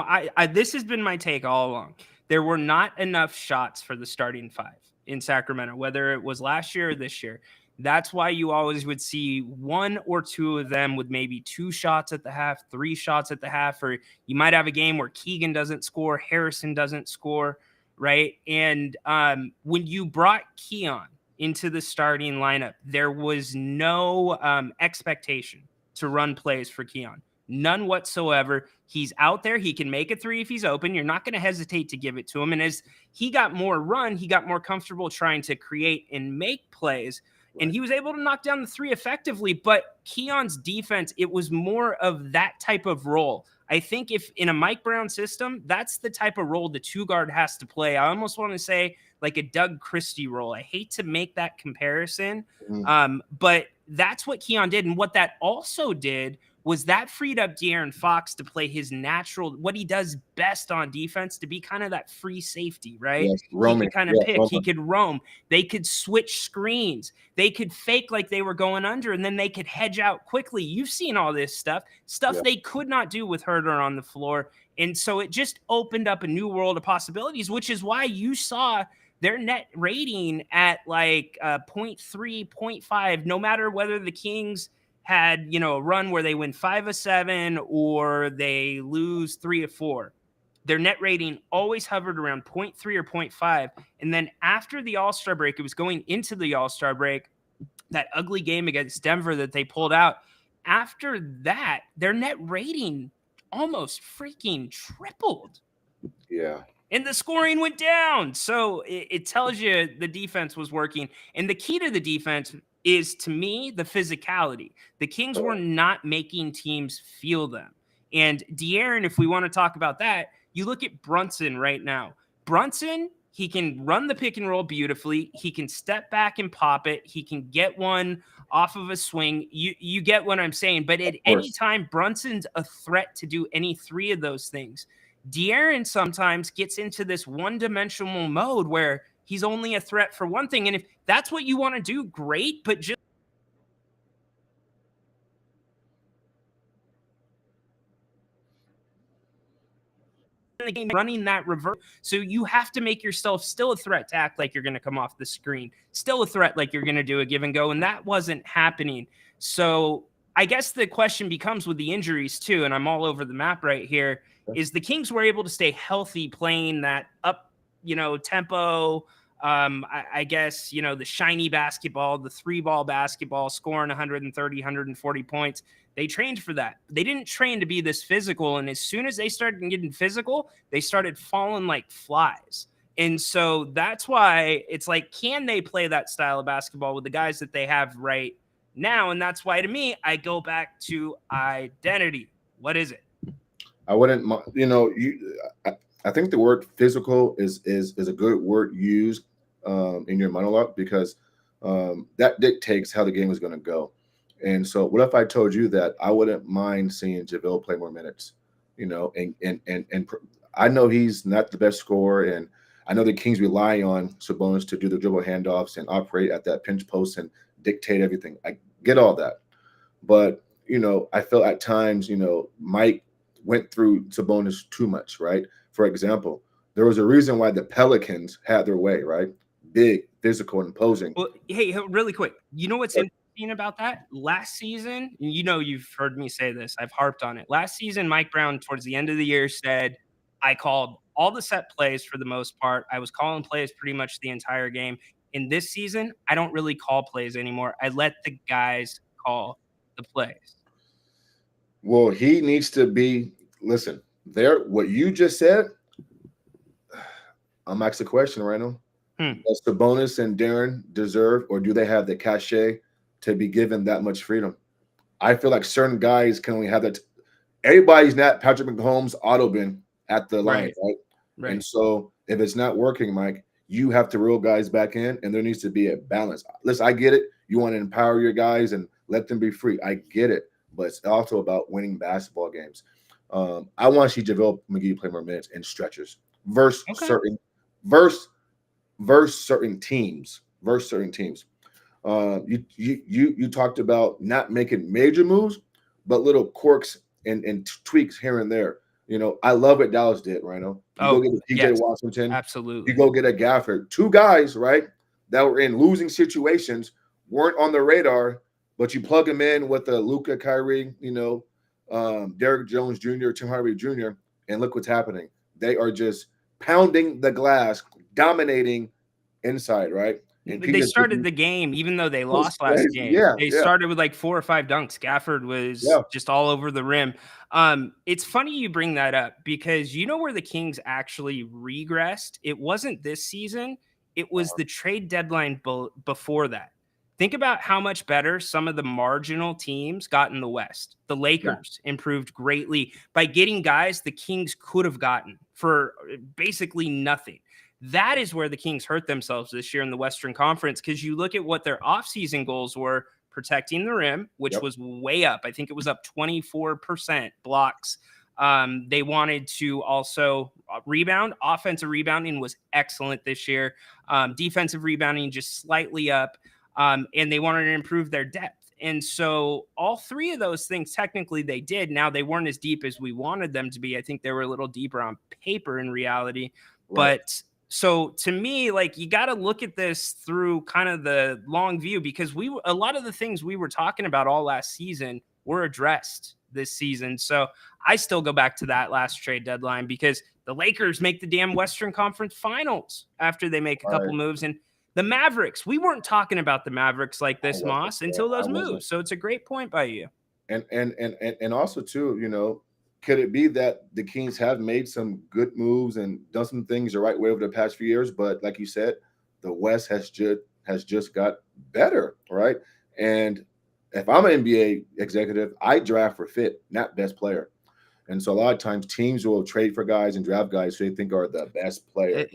this has been my take all along. There were not enough shots for the starting five in Sacramento, whether it was last year or this year. That's why you always would see one or two of them with maybe 2 shots at the half, 3 shots at the half, or you might have a game where Keegan doesn't score, Harrison doesn't score, right? And when you brought Keon into the starting lineup, there was no expectation to run plays for Keon. None whatsoever. He's out there. He can make a 3 if he's open. You're not going to hesitate to give it to him. And as he got more run, he got more comfortable trying to create and make plays. And he was able to knock down the 3 effectively. But Keon's defense, it was more of that type of role. I think if in a Mike Brown system, that's the type of role the 2-guard has to play. I almost want to say like a Doug Christie role. I hate to make that comparison, but that's what Keon did. And what that also did was that freed up De'Aaron Fox to play his natural, what he does best on defense, to be kind of that free safety, right? Yes, he could kind of pick. He could roam. They could switch screens. They could fake like they were going under, and then they could hedge out quickly. You've seen all this stuff they could not do with Herter on the floor. And so it just opened up a new world of possibilities, which is why you saw their net rating at like 0.3, 0.5, no matter whether the Kings had, you know, a run where they win 5 of 7 or they lose 3 of 4. Their net rating always hovered around 0.3 or 0.5. And then after the All-Star break, it was going into the All-Star break, that ugly game against Denver that they pulled out. After that, their net rating almost freaking tripled. Yeah. And the scoring went down. So it tells you the defense was working. And the key to the defense is, to me, the physicality. The Kings were not making teams feel them. And De'Aaron, if we want to talk about that, you look at Brunson right now. Brunson, he can run the pick and roll beautifully. He can step back and pop it. He can get one off of a swing. You get what I'm saying. But at any time, Brunson's a threat to do any 3 of those things. De'Aaron sometimes gets into this one-dimensional mode where he's only a threat for one thing. And if that's what you want to do, great, but just in the game running that reverse. So you have to make yourself still a threat to act like you're going to come off the screen, still a threat like you're going to do a give and go. And that wasn't happening. So I guess the question becomes with the injuries too, and I'm all over the map right here, is the Kings were able to stay healthy playing that up, tempo. I guess, the shiny basketball, the 3-ball basketball, scoring 130, 140 points. They trained for that. They didn't train to be this physical. And as soon as they started getting physical, they started falling like flies. And so that's why it's like, can they play that style of basketball with the guys that they have right now? And that's why, to me, I go back to identity. What is it? I wouldn't, I think the word physical is a good word used in your monologue, because that dictates how the game is going to go. And so what if I told you that I wouldn't mind seeing JaVale play more minutes, and I know he's not the best scorer, and I know the Kings rely on Sabonis to do the dribble handoffs and operate at that pinch post and dictate everything. I get all that. But, I feel at times, Mike went through Sabonis too much, right? For example, there was a reason why the Pelicans had their way, right? Big, physical, and imposing. Well, hey, really quick. You know what's interesting about that? Last season, and you've heard me say this, I've harped on it. Last season, Mike Brown, towards the end of the year, said, I called all the set plays for the most part. I was calling plays pretty much the entire game. In this season, I don't really call plays anymore. I let the guys call the plays. Well, he needs to be, what you just said, I'm asking a question right now. Does Sabonis and Darren deserve, or do they have the cachet to be given that much freedom? I feel like certain guys can only have that. Everybody's not Patrick Mahomes auto bin at the line, right? Right. And so if it's not working, Mike, you have to reel guys back in, and there needs to be a balance. Listen, I get it. You want to empower your guys and let them be free. I get it. But it's also about winning basketball games. I want to see JaVale McGee play more minutes in stretches versus certain teams. You talked about not making major moves, but little quirks and tweaks here and there. You know, I love what Dallas did, Rhino. You go get a PJ Washington. Absolutely. You go get a Gafford. Two guys, right, that were in losing situations, weren't on the radar, but you plug them in with a Luka, Kyrie, Derrick Jones Jr., Tim Hardaway Jr., and look what's happening. They are just pounding the glass, dominating inside, right? And they started the game, even though they lost last game. They started with like 4 or 5 dunks. Gafford was just all over the rim. It's funny you bring that up because you know where the Kings actually regressed? It wasn't this season. It was the trade deadline before that. Think about how much better some of the marginal teams got in the West. The Lakers improved greatly by getting guys the Kings could have gotten for basically nothing. That is where the Kings hurt themselves this year in the Western Conference because you look at what their offseason goals were: protecting the rim, which was way up. I think it was up 24% blocks. They wanted to also rebound. Offensive rebounding was excellent this year. Defensive rebounding just slightly up. And they wanted to improve their depth. And so all 3 of those things, technically they did. Now they weren't as deep as we wanted them to be. I think they were a little deeper on paper in reality. Right. But so to me, like, you got to look at this through kind of the long view because a lot of the things we were talking about all last season were addressed this season. So I still go back to that last trade deadline because the Lakers make the damn Western Conference Finals after they make a couple moves. And the Mavericks, we weren't talking about the Mavericks like this, Moss, until those moves. So it's a great point by you. And also too, could it be that the Kings have made some good moves and done some things the right way over the past few years? But like you said, the West has just got better, right? And if I'm an NBA executive, I draft for fit, not best player. And so a lot of times teams will trade for guys and draft guys who they think are the best player.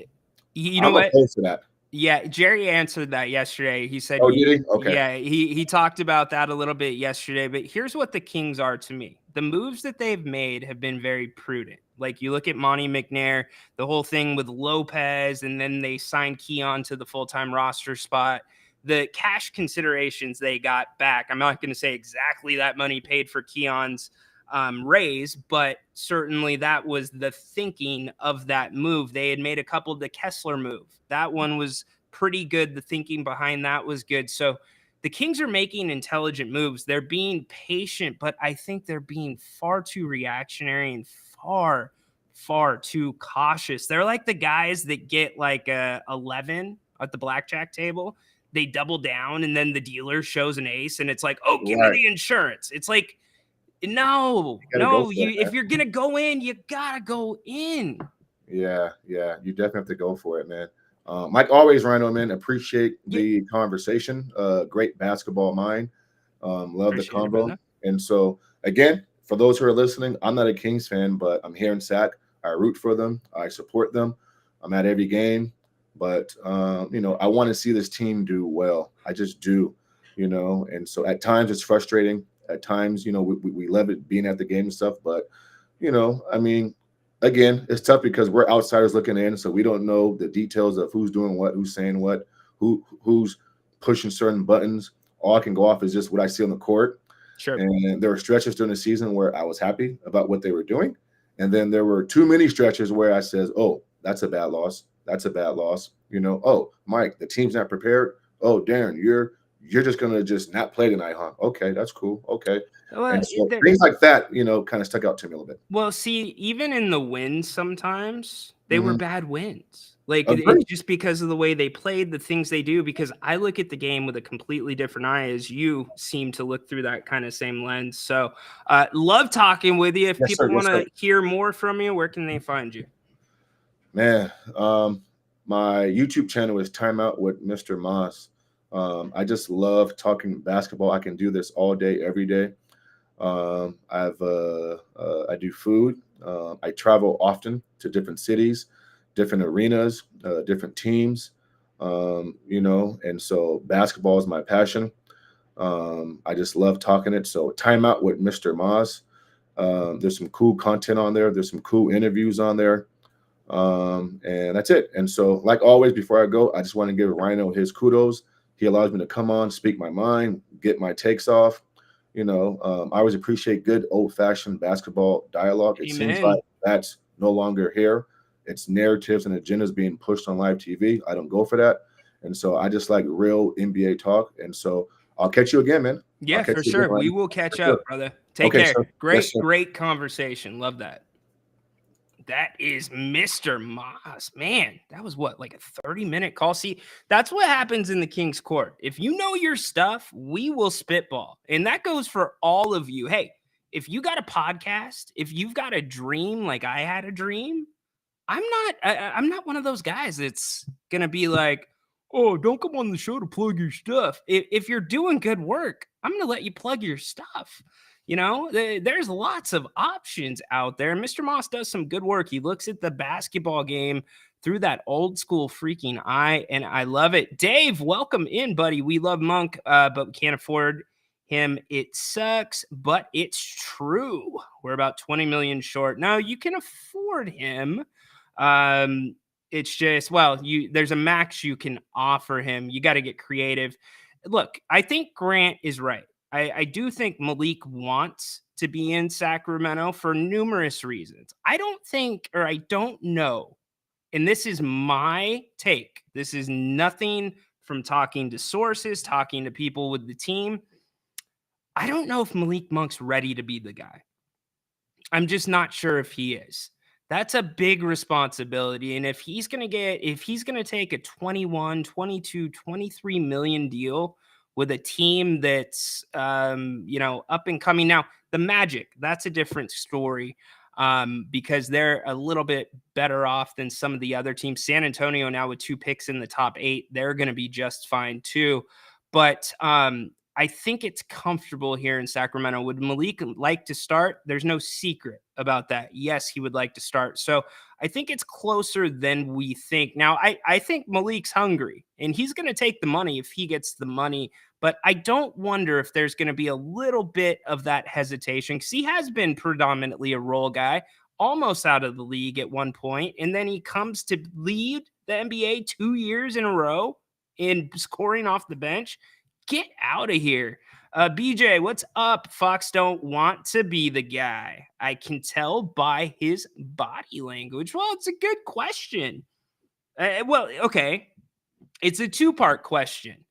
You know I'm what? opposed to that. Yeah, Jerry answered that yesterday. He said, "Oh, did he?" Okay. Yeah, he talked about that a little bit yesterday. But here's what the Kings are to me: the moves that they've made have been very prudent. Like you look at Monty McNair, the whole thing with Lopez, and then they signed Keon to the full-time roster spot. The cash considerations they got back. I'm not going to say exactly that money paid for Keon's raise, but certainly that was the thinking of that move. They had made a couple of the Kessler move. That one was pretty good. The thinking behind that was good. So the Kings are making intelligent moves. They're being patient, but I think they're being far too reactionary and far, far too cautious. They're like the guys that get like a 11 at the blackjack table. They double down and then the dealer shows an ace and it's like, oh, give me the insurance. It's like, no, if you're gonna go in, you gotta go in. Yeah, you definitely have to go for it, man. Mike, always, Rhino, man, appreciate the conversation. Great basketball mind. Love the combo. And so again, for those who are listening, I'm not a Kings fan, but I'm here in SAC. I root for them. I support them. I'm at every game, but I want to see this team do well. I just do, and so at times it's frustrating. At times, we love it being at the game and stuff, but, again, it's tough because we're outsiders looking in, so we don't know the details of who's doing what, who's saying what, who's pushing certain buttons. All I can go off is just what I see on the court. Sure. And there were stretches during the season where I was happy about what they were doing, and then there were too many stretches where I says, "Oh, that's a bad loss. That's a bad loss." Oh, Mike, the team's not prepared. Oh, Darren, you're just going to just not play tonight, huh? Okay, that's cool. Okay. Well, and so things like that, kind of stuck out to me a little bit. Well, see, even in the wins sometimes, they were bad wins. Like, it's just because of the way they played, the things they do, because I look at the game with a completely different eye as you seem to look through that kind of same lens. So love talking with you. If people want to hear more from you, where can they find you? Man, My YouTube channel is Timeout with Mr. Moss. I just love talking basketball. I can do this all day, every day. I do food. I travel often to different cities, different arenas, different teams. And so basketball is my passion. I just love talking it. So Timeout with Mr. Moss. There's some cool content on there. There's some cool interviews on there. And that's it. And so, like always, before I go, I just want to give Rhino his kudos. He allows me to come on, speak my mind, get my takes off. I always appreciate good old-fashioned basketball dialogue. It seems like that's no longer here. It's narratives and agendas being pushed on live TV. I don't go for that. And so I just like real NBA talk. And so I'll catch you again, man. Yeah, for sure. We will catch up, brother. Take care. Sir. Great conversation. Love that. That is Mr. Moss. Man, that was like a 30-minute call. See, that's what happens in the King's Court. If you know your stuff, we will spitball. And that goes for all of you. Hey, if you got a podcast, if you've got a dream like I had a dream, I'm not one of those guys that's going to be like, oh, don't come on the show to plug your stuff. If you're doing good work, I'm going to let you plug your stuff. There's lots of options out there. Mr. Moss does some good work. He looks at the basketball game through that old school freaking eye, and I love it. Dave, welcome in, buddy. We love Monk, but we can't afford him. It sucks, but it's true. We're about 20 million short. No, you can afford him. It's just, there's a max you can offer him. You got to get creative. Look, I think Grant is right. I do think Malik wants to be in Sacramento for numerous reasons. I don't know, and this is my take. This is nothing from talking to sources, talking to people with the team. I don't know if Malik Monk's ready to be the guy. I'm just not sure if he is. That's a big responsibility. And if he's going to take a 21, 22, 23 million deal with a team that's, up and coming. Now, the Magic, that's a different story because they're a little bit better off than some of the other teams. San Antonio now with 2 picks in the top 8, they're going to be just fine too. But I think it's comfortable here in Sacramento. Would Malik like to start? There's no secret about that. Yes, he would like to start. So I think it's closer than we think. Now, I think Malik's hungry, and he's going to take the money if he gets the money. But I don't wonder if there's going to be a little bit of that hesitation because he has been predominantly a role guy, almost out of the league at one point. And then he comes to lead the NBA 2 years in a row in scoring off the bench. Get out of here. BJ, what's up? Fox don't want to be the guy. I can tell by his body language. Well, it's a good question. Okay. It's a 2-part question.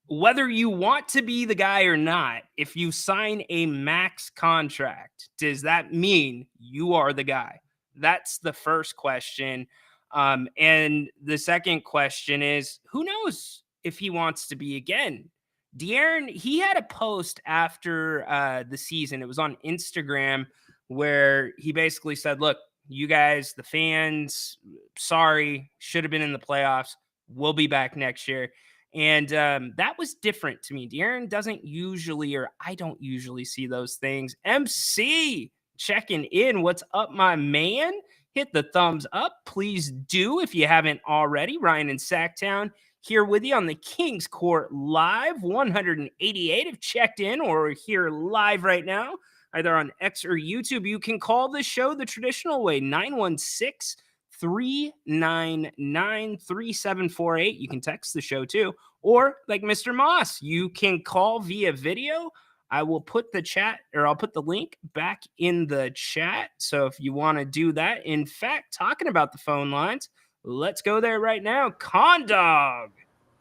Whether you want to be the guy or not, if you sign a max contract, does that mean you are the guy? That's the first question. And the second question is, who knows if he wants to be again? De'Aaron, he had a post after the season. It was on Instagram where he basically said, look, you guys, the fans, sorry, should have been in the playoffs. We'll be back next year. And that was different to me. De'Aaron doesn't usually, or I don't usually see those things. MC checking in. What's up, my man? Hit the thumbs up. Please do if you haven't already. Ryan in Sacktown here with you on the King's Court Live. 188 have checked in or are here live right now, either on X or YouTube. You can call the show the traditional way, 916-399-3748. You can text the show too. Or like Mr. Moss, you can call via video. I will put the chat, or I'll put the link back in the chat. So if you want to do that, in fact, talking about the phone lines, let's go there right now. Condog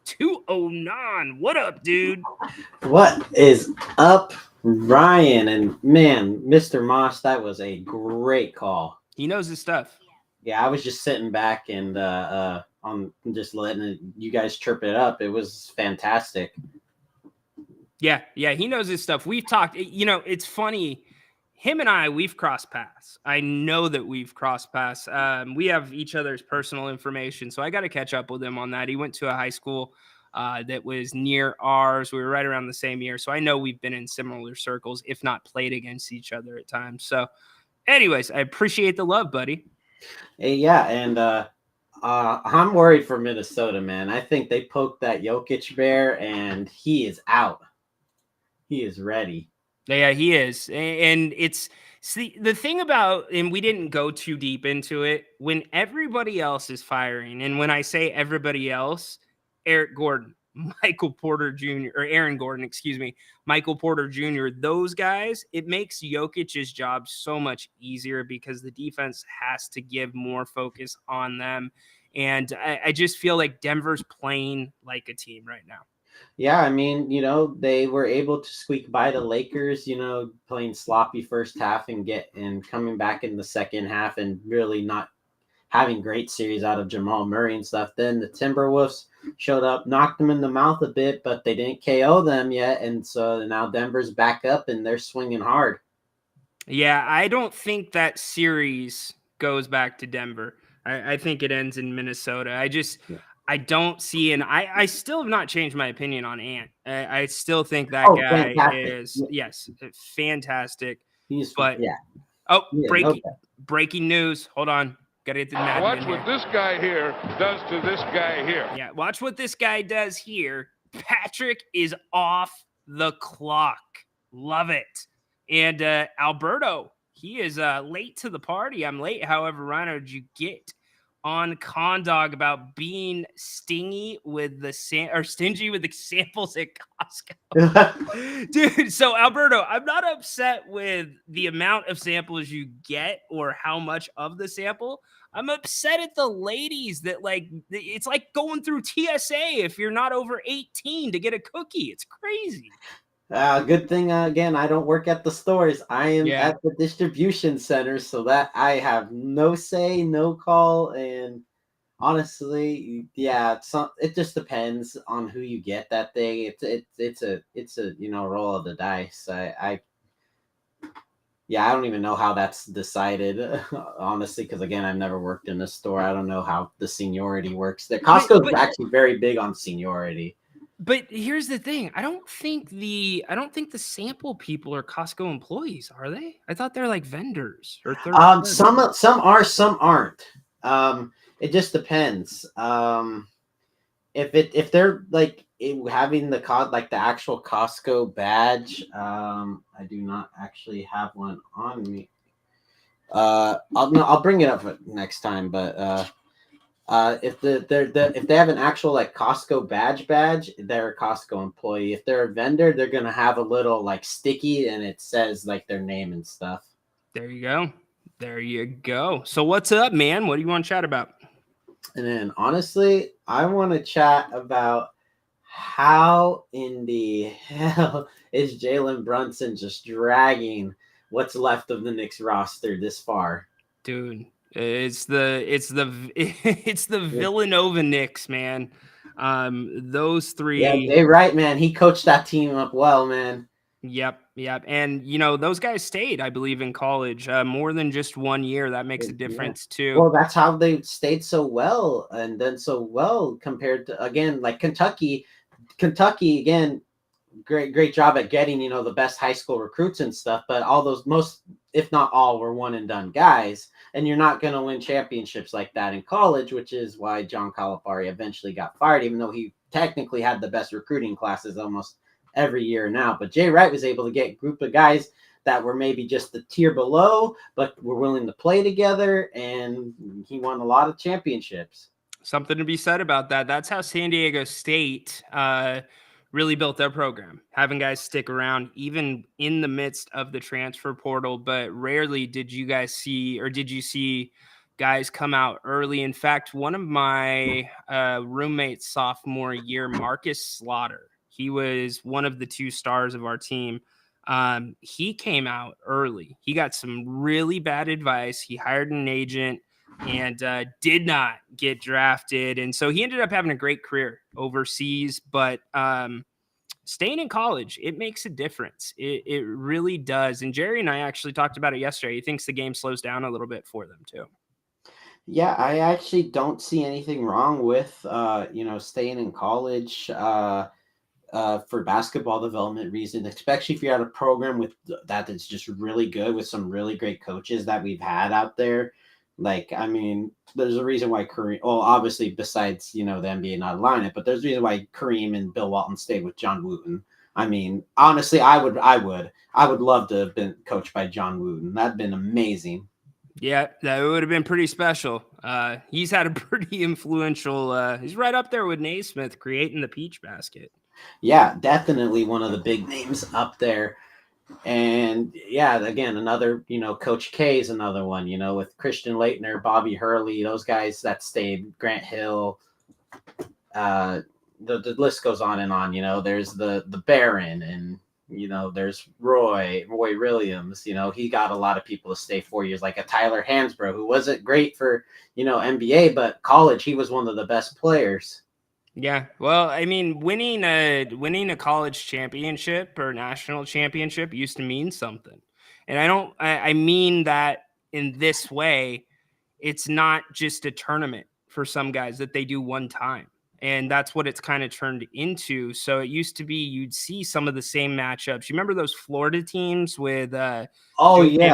209. What up, dude? What is up, Ryan? And man, Mr. Moss, that was a great call. He knows his stuff. Yeah, I was just sitting back and I'm just letting you guys chirp it up. It was fantastic. Yeah, he knows his stuff. We've talked, it's funny. him and we've crossed paths. I know that we've crossed paths. We have each other's personal information, so I got to catch up with him on that. He went to a high school that was near ours. We were right around the same year, so I know we've been in similar circles, if not played against each other at times. So, anyways, I appreciate the love, buddy. Hey, yeah, and I'm worried for Minnesota, man. I think they poked that Jokic bear, and he is out. He is ready. Yeah, he is. And it's the thing about, and we didn't go too deep into it, when everybody else is firing, and when I say everybody else, Eric Gordon, Michael Porter Jr., or Aaron Gordon, excuse me, Michael Porter Jr., those guys, it makes Jokic's job so much easier because the defense has to give more focus on them. And I just feel like Denver's playing like a team right now. Yeah, I mean, they were able to squeak by the Lakers, playing sloppy first half and coming back in the second half and really not having great series out of Jamal Murray and stuff. Then the Timberwolves showed up, knocked them in the mouth a bit, but they didn't KO them yet. And so now Denver's back up and they're swinging hard. Yeah, I don't think that series goes back to Denver. I think it ends in Minnesota. I don't see, and I still have not changed my opinion on Ant. I still think that guy fantastic. is, yes, fantastic. Yeah. Breaking news. Hold on. Got to get the Madden. Watch what this guy here does to this guy here. Yeah, watch what this guy does here. Patrick is off the clock. Love it. And Alberto, he is late to the party. I'm late. However, Rhino, did you get on Condog about being stingy with the stingy with the samples at Costco? Dude, so Alberto, I'm not upset with the amount of samples you get or how much of the sample. I'm upset at the ladies that it's like going through TSA if you're not over 18 to get a cookie. It's crazy. Good thing, again, I don't work at the stores. I am at the distribution center, so that I have no say, no call. And honestly, it just depends on who you get that day. It's a roll of the dice. I don't even know how that's decided, honestly, because again, I've never worked in a store. I don't know how the seniority works. Costco is actually very big on seniority. But here's the thing. I don't think the sample people are Costco employees, are they? I thought they're like vendors or third party. Some are, some aren't. It just depends. If they're having the actual Costco badge, I do not actually have one on me. I'll bring it up next time, but if they have an actual Costco badge, they're a Costco employee. If they're a vendor, they're gonna have a little sticky and it says their name and stuff. There you go. So what's up, man? What do you want to chat about? And then honestly, I want to chat about how in the hell is Jalen Brunson just dragging what's left of the Knicks roster this far, dude. It's the Villanova Knicks, man. Those three. Yeah, they're right, man. He coached that team up well, man. Yep. And those guys stayed, I believe, in college more than just 1 year. That makes a difference too. Well, that's how they stayed so well and done so well compared to Kentucky. Kentucky again, great job at getting the best high school recruits and stuff. But all those most, if not all, were one and done guys. And you're not going to win championships like that in college, which is why John Calipari eventually got fired, even though he technically had the best recruiting classes almost every year now. But Jay Wright was able to get a group of guys that were maybe just the tier below, but were willing to play together, and he won a lot of championships. Something to be said about that. That's how San Diego State really built their program, having guys stick around even in the midst of the transfer portal. But rarely did you see guys come out early. In fact, one of my roommates sophomore year, Marcus Slaughter, he was one of the 2 stars of our team. He came out early. He got some really bad advice. He hired an agent and did not get drafted. And so he ended up having a great career overseas. But staying in college, it makes a difference. It really does. And Jerry and I actually talked about it yesterday. He thinks the game slows down a little bit for them too. Yeah, I actually don't see anything wrong with staying in college for basketball development reasons, especially if you're at a program with that's just really good with some really great coaches that we've had out there. Like, I mean, there's a reason why Kareem, well, obviously besides, the NBA not allowing it, but there's a reason why Kareem and Bill Walton stayed with John Wooten. I mean, honestly, I would love to have been coached by John Wooten. That'd been amazing. Yeah, that would have been pretty special. He's had a pretty influential, he's right up there with Naismith creating the Peach Basket. Yeah, definitely one of the big names up there. And yeah, again, another, Coach K is another one, with Christian Leitner, Bobby Hurley, those guys that stayed, Grant Hill, the list goes on and on. There's the Baron, and there's Roy Williams. He got a lot of people to stay 4 years, like a Tyler Hansbrough, who wasn't great for NBA, but college he was one of the best players. Yeah, well, I mean, winning a college championship or national championship used to mean something, and I mean that in this way. It's not just a tournament for some guys that they do one time, and that's what it's kind of turned into. So it used to be you'd see some of the same matchups. You remember those Florida teams with Noah, Horford,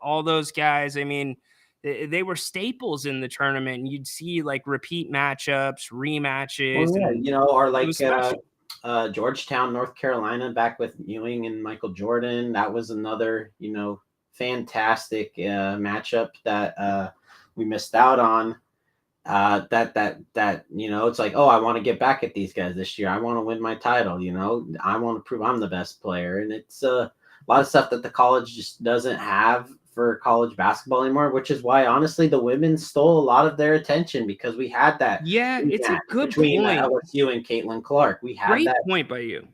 all those guys. I mean, they were staples in the tournament, and you'd see like repeat matchups, rematches. Well, yeah, or like Georgetown, North Carolina, back with Ewing and Michael Jordan. That was another, fantastic matchup that we missed out on. It's like, oh, I want to get back at these guys this year. I want to win my title. I want to prove I'm the best player, and it's a lot of stuff that the college just doesn't have for college basketball anymore, which is why honestly the women stole a lot of their attention, because we had that. Yeah, it's a good between point. LSU and Caitlin Clark. We had Great that point by you.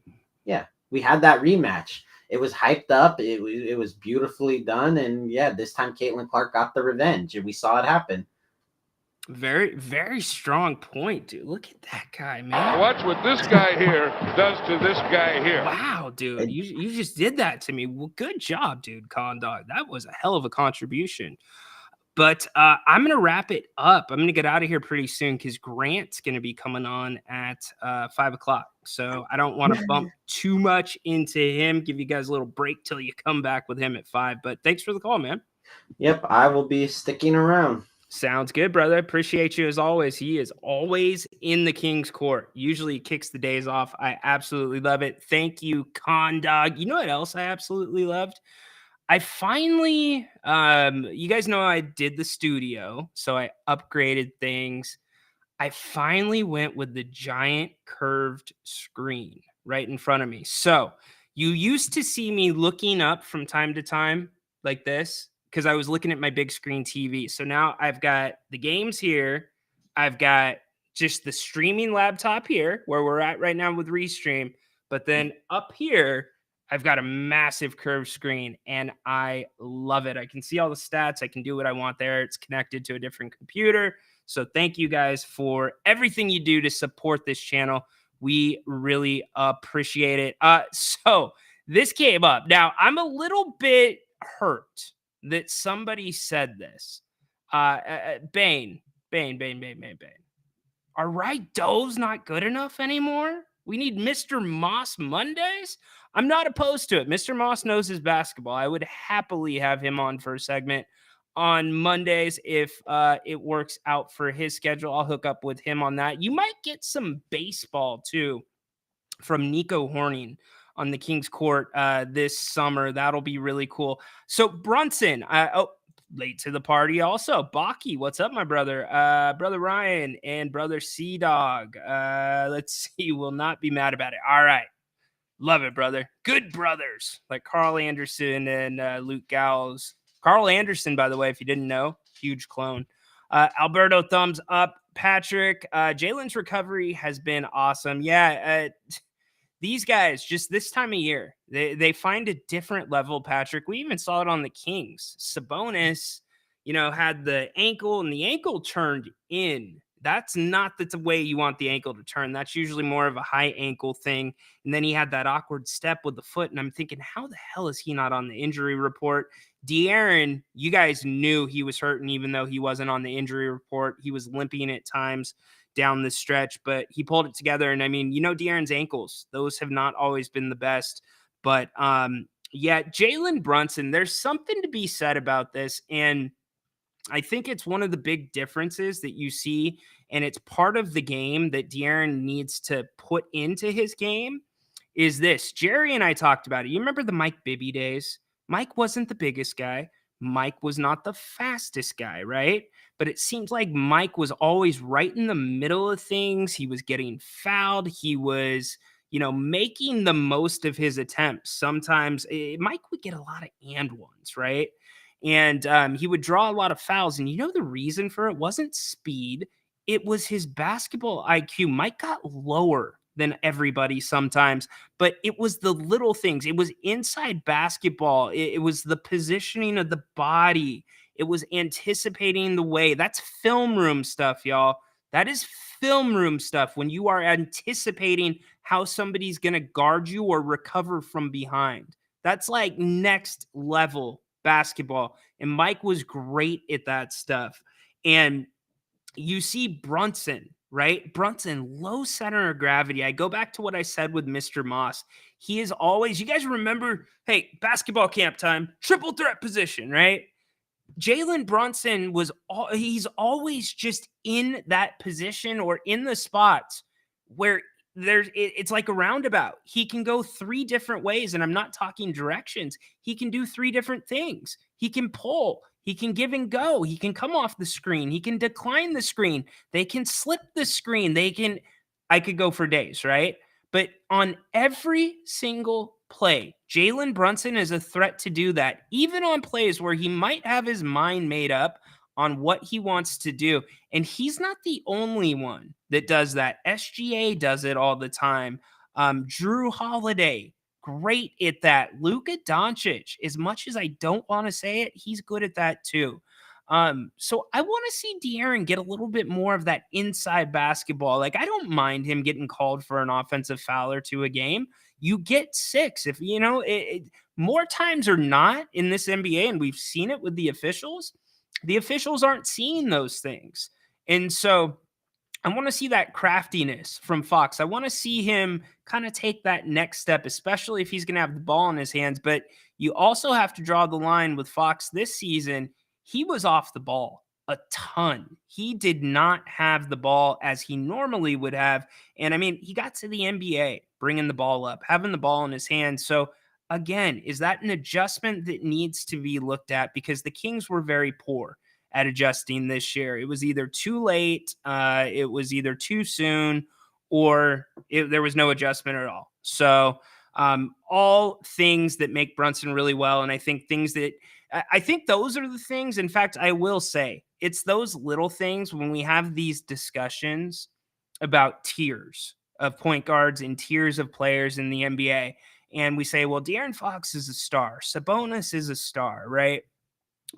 Yeah, we had that rematch. It was hyped up. It was beautifully done, and yeah, this time Caitlin Clark got the revenge, and we saw it happen. Very, very strong point, dude. Look at that guy, man. Watch what this guy here does to this guy here. Wow, dude. You just did that to me. Well, good job, dude, Condog. That was a hell of a contribution. But I'm going to wrap it up. I'm going to get out of here pretty soon because Grant's going to be coming on at 5 o'clock. So I don't want to bump too much into him. Give you guys a little break till you come back with him at 5. But thanks for the call, man. Yep, I will be sticking around. Sounds good, brother. Appreciate you as always. He is always in the King's Court. Usually kicks the days off. I absolutely love it. Thank you, Condog. You know what else I absolutely loved? I finally, you guys know I did the studio, so I upgraded things. I finally went with the giant curved screen right in front of me. So you used to see me looking up from time to time like this, because I was looking at my big screen TV. So now I've got the games here. I've got just the streaming laptop here where we're at right now with Restream. But then up here, I've got a massive curved screen and I love it. I can see all the stats. I can do what I want there. It's connected to a different computer. So thank you guys for everything you do to support this channel. We really appreciate it. So this came up. Now, I'm a little bit hurt that somebody said this. Bane. Are right doves not good enough anymore? We need Mr. Moss Mondays? I'm not opposed to it. Mr. Moss knows his basketball. I would happily have him on for a segment on Mondays if it works out for his schedule. I'll hook up with him on that. You might get some baseball too from Nico Horning on the King's Court this summer. That'll be really cool. So Brunson, late to the party also. Baki, what's up, my brother? Brother Ryan and brother C-Dog. Let's see, will not be mad about it. All right. Love it, brother. Good brothers like Carl Anderson and Luke Gowles. Carl Anderson, by the way, if you didn't know, huge clone. Alberto, thumbs up. Patrick, Jalen's recovery has been awesome. Yeah, these guys, just this time of year, they find a different level, Patrick. We even saw it on the Kings. Sabonis, had the ankle, and the ankle turned in That's not the way you want the ankle to turn. That's usually more of a high ankle thing. And then he had that awkward step with the foot. And I'm thinking, how the hell is he not on the injury report? De'Aaron, you guys knew he was hurting, even though he wasn't on the injury report. He was limping at times down the stretch, but he pulled it together. And I mean, De'Aaron's ankles, those have not always been the best. But yeah, Jalen Brunson, there's something to be said about this. And I think it's one of the big differences that you see, and it's part of the game that De'Aaron needs to put into his game is this. Jerry and I talked about it. You remember the Mike Bibby days? Mike wasn't the biggest guy. Mike was not the fastest guy, right? But it seems like Mike was always right in the middle of things. He was getting fouled. He was, making the most of his attempts. Sometimes Mike would get a lot of and ones, right? And he would draw a lot of fouls. And the reason for it wasn't speed. It was his basketball IQ. Mike got lower than everybody sometimes, but it was the little things. It was inside basketball. It was the positioning of the body. It was anticipating the way. That's film room stuff, y'all. That is film room stuff when you are anticipating how somebody's going to guard you or recover from behind. That's like next level basketball. And Mike was great at that stuff. And you see Brunson, right? Brunson, low center of gravity. I go back to what I said with Mr. Moss. He is always, you guys remember, hey, basketball camp time, triple threat position, right? Jalen Brunson he's always just in that position or in the spots where it's like a roundabout. He can go 3 different ways, and I'm not talking directions. He can do 3 different things. He can pull. He can give and go. He can come off the screen. He can decline the screen. They can slip the screen. I could go for days, right? But on every single play, Jalen Brunson is a threat to do that, even on plays where he might have his mind made up on what he wants to do. And he's not the only one that does that. SGA does it all the time. Drew Holiday, great at that. Luka Doncic, as much as I don't want to say it, he's good at that too. So I want to see De'Aaron get a little bit more of that inside basketball. Like, I don't mind him getting called for an offensive foul or 2 a game. You get 6 if more times or not in this NBA, and we've seen it with the officials. The officials aren't seeing those things. And so I want to see that craftiness from Fox. I want to see him kind of take that next step, especially if he's going to have the ball in his hands. But you also have to draw the line with Fox this season. He was off the ball a ton. He did not have the ball as he normally would have. And I mean, he got to the NBA bringing the ball up, having the ball in his hands. So again, is that an adjustment that needs to be looked at? Because the Kings were very poor at adjusting this year. It was either too late, it was either too soon, or there was no adjustment at all. So all things that make Brunson really well. And I think those are the things. In fact, I will say it's those little things when we have these discussions about tiers of point guards and tiers of players in the NBA. And we say, well, De'Aaron Fox is a star. Sabonis is a star, right?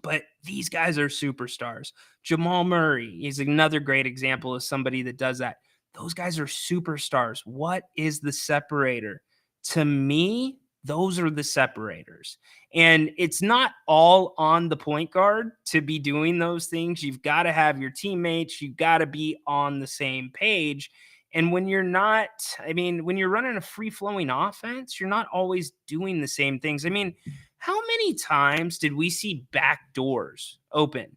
But these guys are superstars. Jamal Murray is another great example of somebody that does that. Those guys are superstars. What is the separator? To me, those are the separators. And it's not all on the point guard to be doing those things. You've got to have your teammates. You've got to be on the same page. And when you're not, when you're running a free-flowing offense, you're not always doing the same things. How many times did we see back doors open?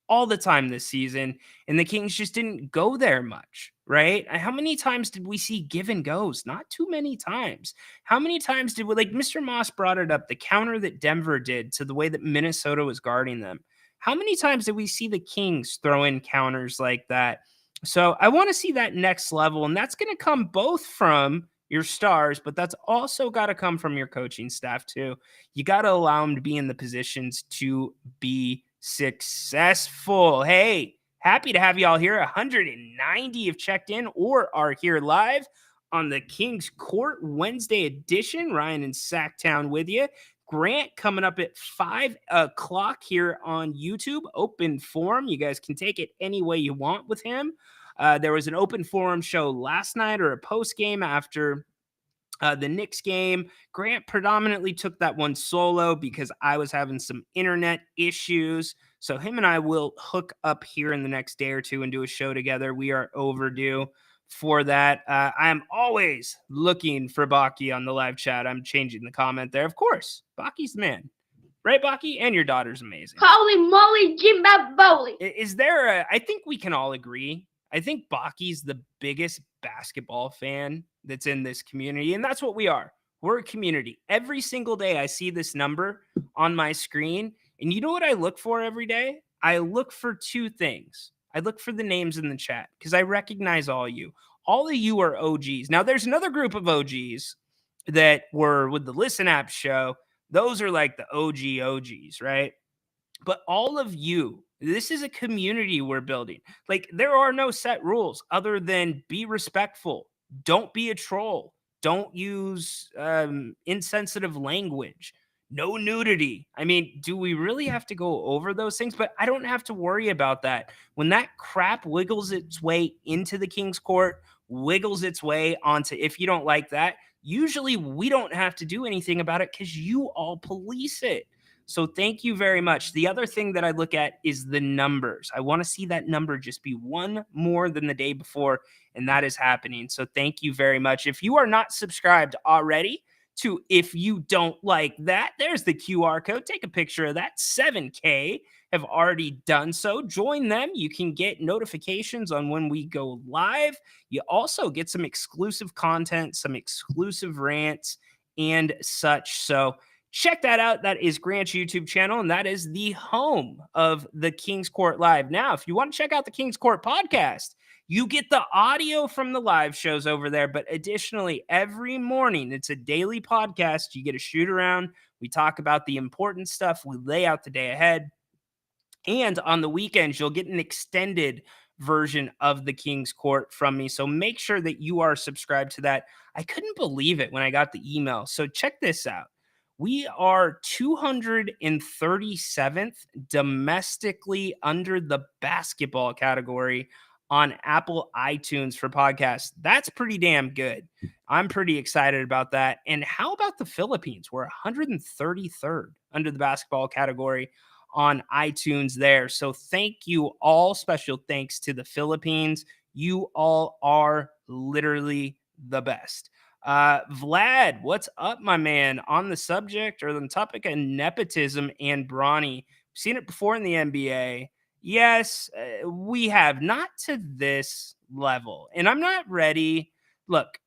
All the time this season, and the Kings just didn't go there much, right? How many times did we see give and goes? Not too many times. How many times did we, like Mr. Moss brought it up, the counter that Denver did to the way that Minnesota was guarding them? How many times did we see the Kings throw in counters like that? So I want to see that next level, and that's going to come both from your stars, but that's also got to come from your coaching staff too. You got to allow them to be in the positions to be successful. Hey, happy to have you all here. 190 have checked in or are here live on the Kings Court Wednesday edition. Ryan in Sacktown with you. Grant coming up at 5 o'clock here on YouTube. Open forum. You guys can take it any way you want with him. There was an open forum show last night or a post game after the Knicks game. Grant predominantly took that one solo because I was having some internet issues. So him and I will hook up here in the next day or two and do a show together. We are overdue for that. I am always looking for Baki on the live chat. I'm changing the comment there. Of course, Baki's the man. Right, Baki? And your daughter's amazing. Holy moly, Jimbaboli. Is there I think we can all agree. I think Baki's the biggest basketball fan that's in this community, and that's what we are. We're a community. Every single day I see this number on my screen, and you know what I look for every day? I look for two things. I look for the names in the chat because I recognize all you. All of you are OGs. Now, there's another group of OGs that were with the Listen App show. Those are like the OGs, right? But all of you, this is a community we're building. Like, there are no set rules other than be respectful. Don't be a troll. Don't use insensitive language. No nudity. I mean, do we really have to go over those things? But I don't have to worry about that. When that crap wiggles its way into the King's Court, wiggles its way onto, if you don't like that, usually we don't have to do anything about it because you all police it. So thank you very much. The other thing that I look at is the numbers. I want to see that number just be one more than the day before, and that is happening. So thank you very much. If you are not subscribed already to If You Don't Like That, there's the QR code. Take a picture of that. 7K have already done so. Join them. You can get notifications on when we go live. You also get some exclusive content, some exclusive rants, and such. So check that out. That is Grant's YouTube channel, and that is the home of the King's Court Live. Now, if you want to check out the King's Court podcast, you get the audio from the live shows over there, but additionally, every morning, it's a daily podcast. You get a shoot around. We talk about the important stuff. We lay out the day ahead. And on the weekends, you'll get an extended version of the King's Court from me. So make sure that you are subscribed to that. I couldn't believe it when I got the email. So check this out. We are 237th domestically under the basketball category on Apple iTunes for podcasts. That's pretty damn good. I'm pretty excited about that. And how about the Philippines? We're 133rd under the basketball category on iTunes there. So thank you all. Special thanks to the Philippines. You all are literally the best. Vlad, what's up, my man? On the subject or the topic of nepotism and Bronny, seen it before in the NBA. Yes, we have, not to this level. And I'm not ready. Look,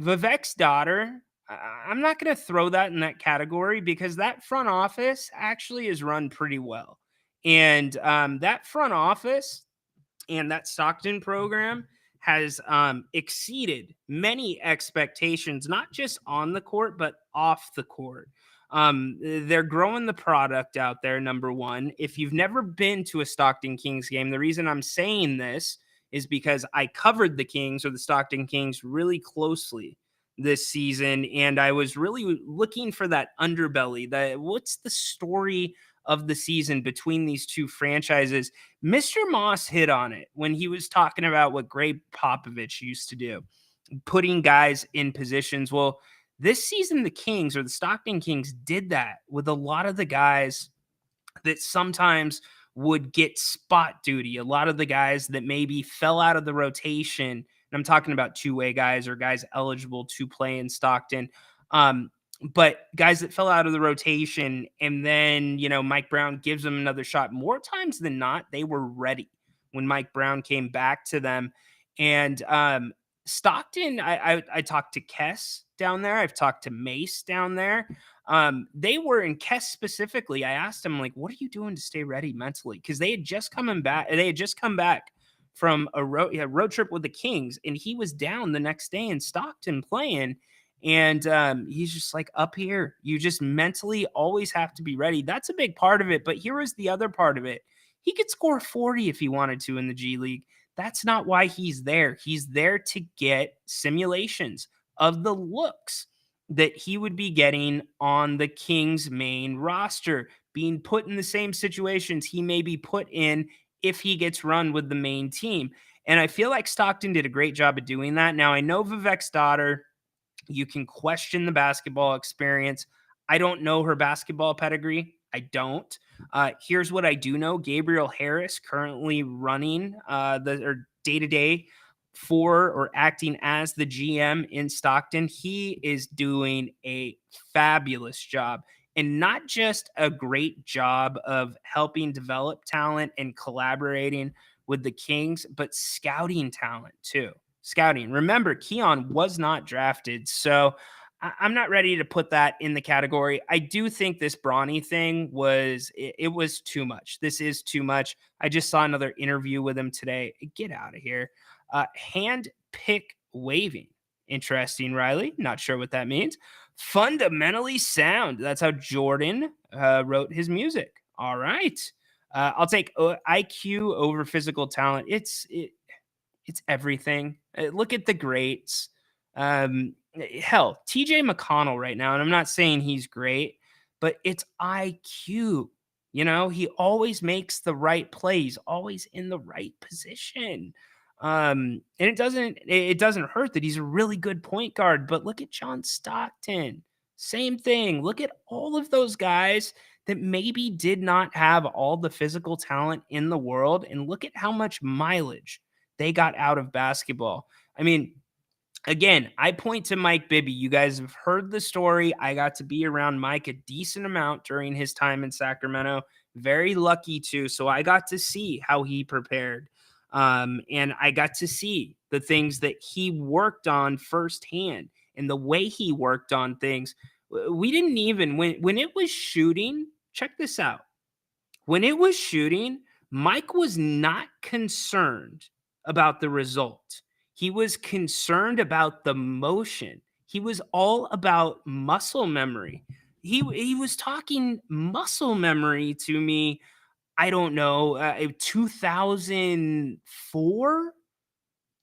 Vivek's daughter, I'm not going to throw that in that category because that front office actually is run pretty well. And that front office and that Stockton program has exceeded many expectations, not just on the court, but off the court. They're growing the product out there, number one. If you've never been to a Stockton Kings game, the reason I'm saying this is because I covered the Kings or the Stockton Kings really closely this season, and I was really looking for that underbelly. What's the story of the season between these two franchises? Mr. Moss hit on it when he was talking about what Greg Popovich used to do, putting guys in positions. Well, this season, the Kings or the Stockton Kings did that with a lot of the guys that sometimes would get spot duty, a lot of the guys that maybe fell out of the rotation. And I'm talking about two-way guys or guys eligible to play in Stockton. But guys that fell out of the rotation, and then, Mike Brown gives them another shot. More times than not, they were ready when Mike Brown came back to them. And Stockton, I talked to Kess down there. I've talked to Mace down there. They were, in Kess specifically, I asked him, like, what are you doing to stay ready mentally? Because they had just come back from a road trip with the Kings, and he was down the next day in Stockton playing. And he's just like, up here, you just mentally always have to be ready. That's a big part of it. But here is the other part of it. He could score 40 if he wanted to in the G League. That's not why he's there. He's there to get simulations of the looks that he would be getting on the Kings main roster, being put in the same situations he may be put in if he gets run with the main team. And I feel like Stockton did a great job of doing that. Now, I know Vivek's daughter, you can question the basketball experience. I don't know her basketball pedigree. I don't. Here's what I do know. Gabriel Harris, currently running the day-to-day for or acting as the GM in Stockton. He is doing a fabulous job, and not just a great job of helping develop talent and collaborating with the Kings, but scouting talent too. Scouting. Remember, Keon was not drafted, so I'm not ready to put that in the category. I do think this Bronny thing it was too much. This is too much. I just saw another interview with him today. Get out of here. Hand pick waving. Interesting, Riley. Not sure what that means. Fundamentally sound. That's how Jordan wrote his music. All right. I'll take IQ over physical talent. It's everything. Look at the greats. Hell, TJ McConnell right now, and I'm not saying he's great, but it's IQ. You know, he always makes the right plays, always in the right position. And it doesn't hurt that he's a really good point guard, but look at John Stockton. Same thing. Look at all of those guys that maybe did not have all the physical talent in the world, and look at how much mileage they got out of basketball. I mean, again, I point to Mike Bibby. You guys have heard the story. I got to be around Mike a decent amount during his time in Sacramento. Very lucky too. So I got to see how he prepared. And I got to see the things that he worked on firsthand and the way he worked on things. We didn't even, when it was shooting, check this out. When it was shooting, Mike was not concerned about the result. He was concerned about the motion. He was all about muscle memory. He was talking muscle memory to me, I don't know, 2004,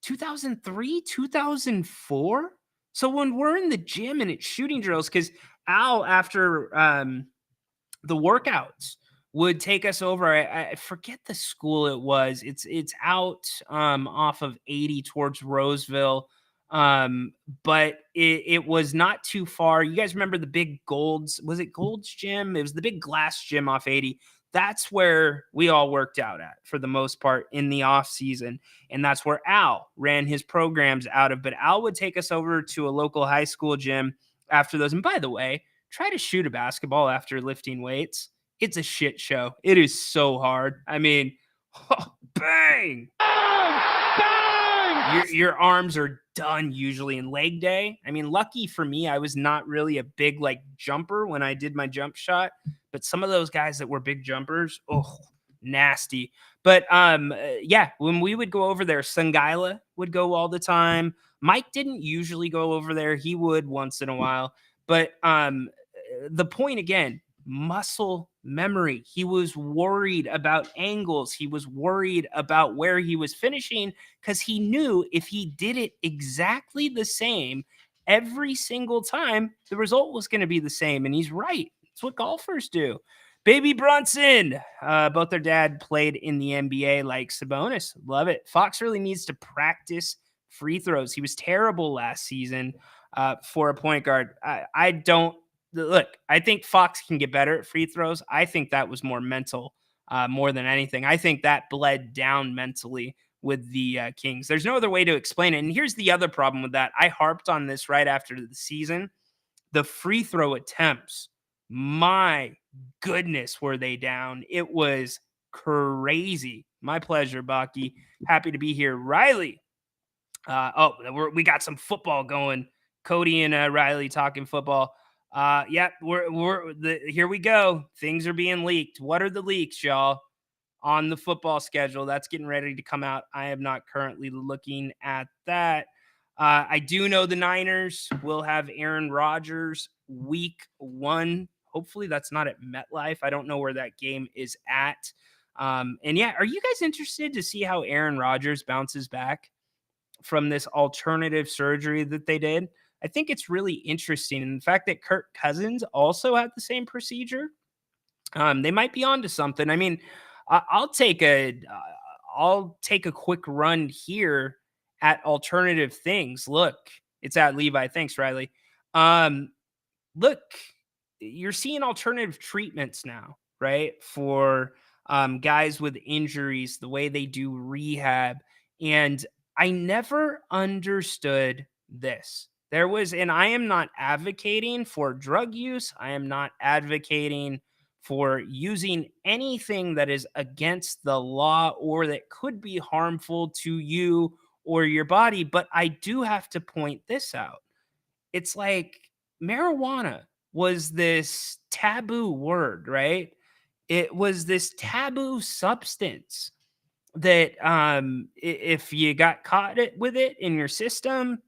2003, 2004. So when we're in the gym and it's shooting drills, because Al, after the workouts, would take us over. I forget the school it was. It's out off of 80 towards Roseville. But it was not too far. You guys remember the big Gold's? Was it Gold's Gym? It was the big glass gym off 80. That's where we all worked out at for the most part in the off season. And that's where Al ran his programs out of. But Al would take us over to a local high school gym after those. And by the way, try to shoot a basketball after lifting weights. It's a shit show. It is so hard. I mean, bang! Your arms are done usually in leg day. I mean, lucky for me, I was not really a big jumper when I did my jump shot, but some of those guys that were big jumpers, nasty. But yeah, when we would go over there, Sangaila would go all the time. Mike didn't usually go over there. He would once in a while. But the point again, muscle memory. He was worried about angles. He was worried about where he was finishing because he knew if he did it exactly the same every single time, the result was going to be the same. And he's right. It's what golfers do. Baby Brunson, both their dad played in the NBA like Sabonis. Love it. Fox really needs to practice free throws. He was terrible last season for a point guard. I don't. Look, I think Fox can get better at free throws. I think that was more mental more than anything. I think that bled down mentally with the Kings. There's no other way to explain it. And here's the other problem with that. I harped on this right after the season. The free throw attempts, my goodness, were they down. It was crazy. My pleasure, Baki. Happy to be here. Riley. We got some football going. Cody and Riley talking football. Yeah, here we go. Things are being leaked. What are the leaks, y'all? On the football schedule, that's getting ready to come out. I am not currently looking at that. I do know the Niners will have Aaron Rodgers week 1. Hopefully that's not at MetLife. I don't know where that game is at. And yeah, are you guys interested to see how Aaron Rodgers bounces back from this alternative surgery that they did? I think it's really interesting. And the fact that Kirk Cousins also had the same procedure, they might be onto something. I mean, I'll take a I'll take a quick run here at alternative things. Look, it's at Levi. Thanks, Riley. Look, you're seeing alternative treatments now, right? For guys with injuries, the way they do rehab. And I never understood this. There was, and I am not advocating for drug use. I am not advocating for using anything that is against the law or that could be harmful to you or your body. But I do have to point this out. It's like marijuana was this taboo word, right? It was this taboo substance that if you got caught with it in your system,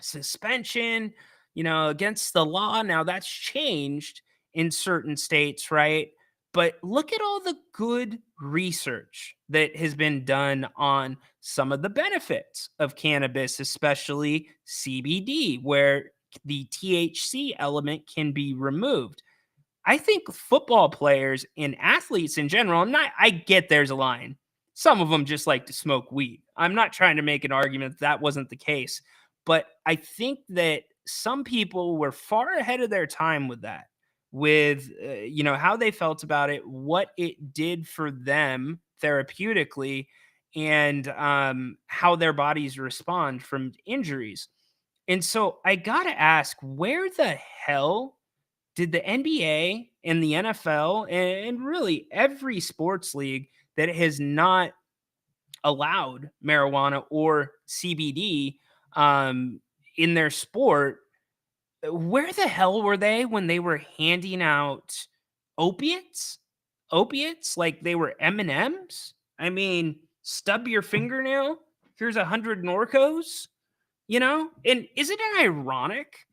suspension, against the law. Now that's changed in certain states, right? But look at all the good research that has been done on some of the benefits of cannabis, especially CBD, where the THC element can be removed. I think football players and athletes in general, I get there's a line. Some of them just like to smoke weed. I'm not trying to make an argument that wasn't the case, but I think that some people were far ahead of their time with that, with, how they felt about it, what it did for them therapeutically, and how their bodies respond from injuries. And so I got to ask, where the hell did the NBA and the NFL and really every sports league that has not allowed marijuana or CBD in their sport, where the hell were they when they were handing out opiates? Opiates like they were M&Ms? I mean, stub your fingernail, here's 100 Norcos, And isn't it ironic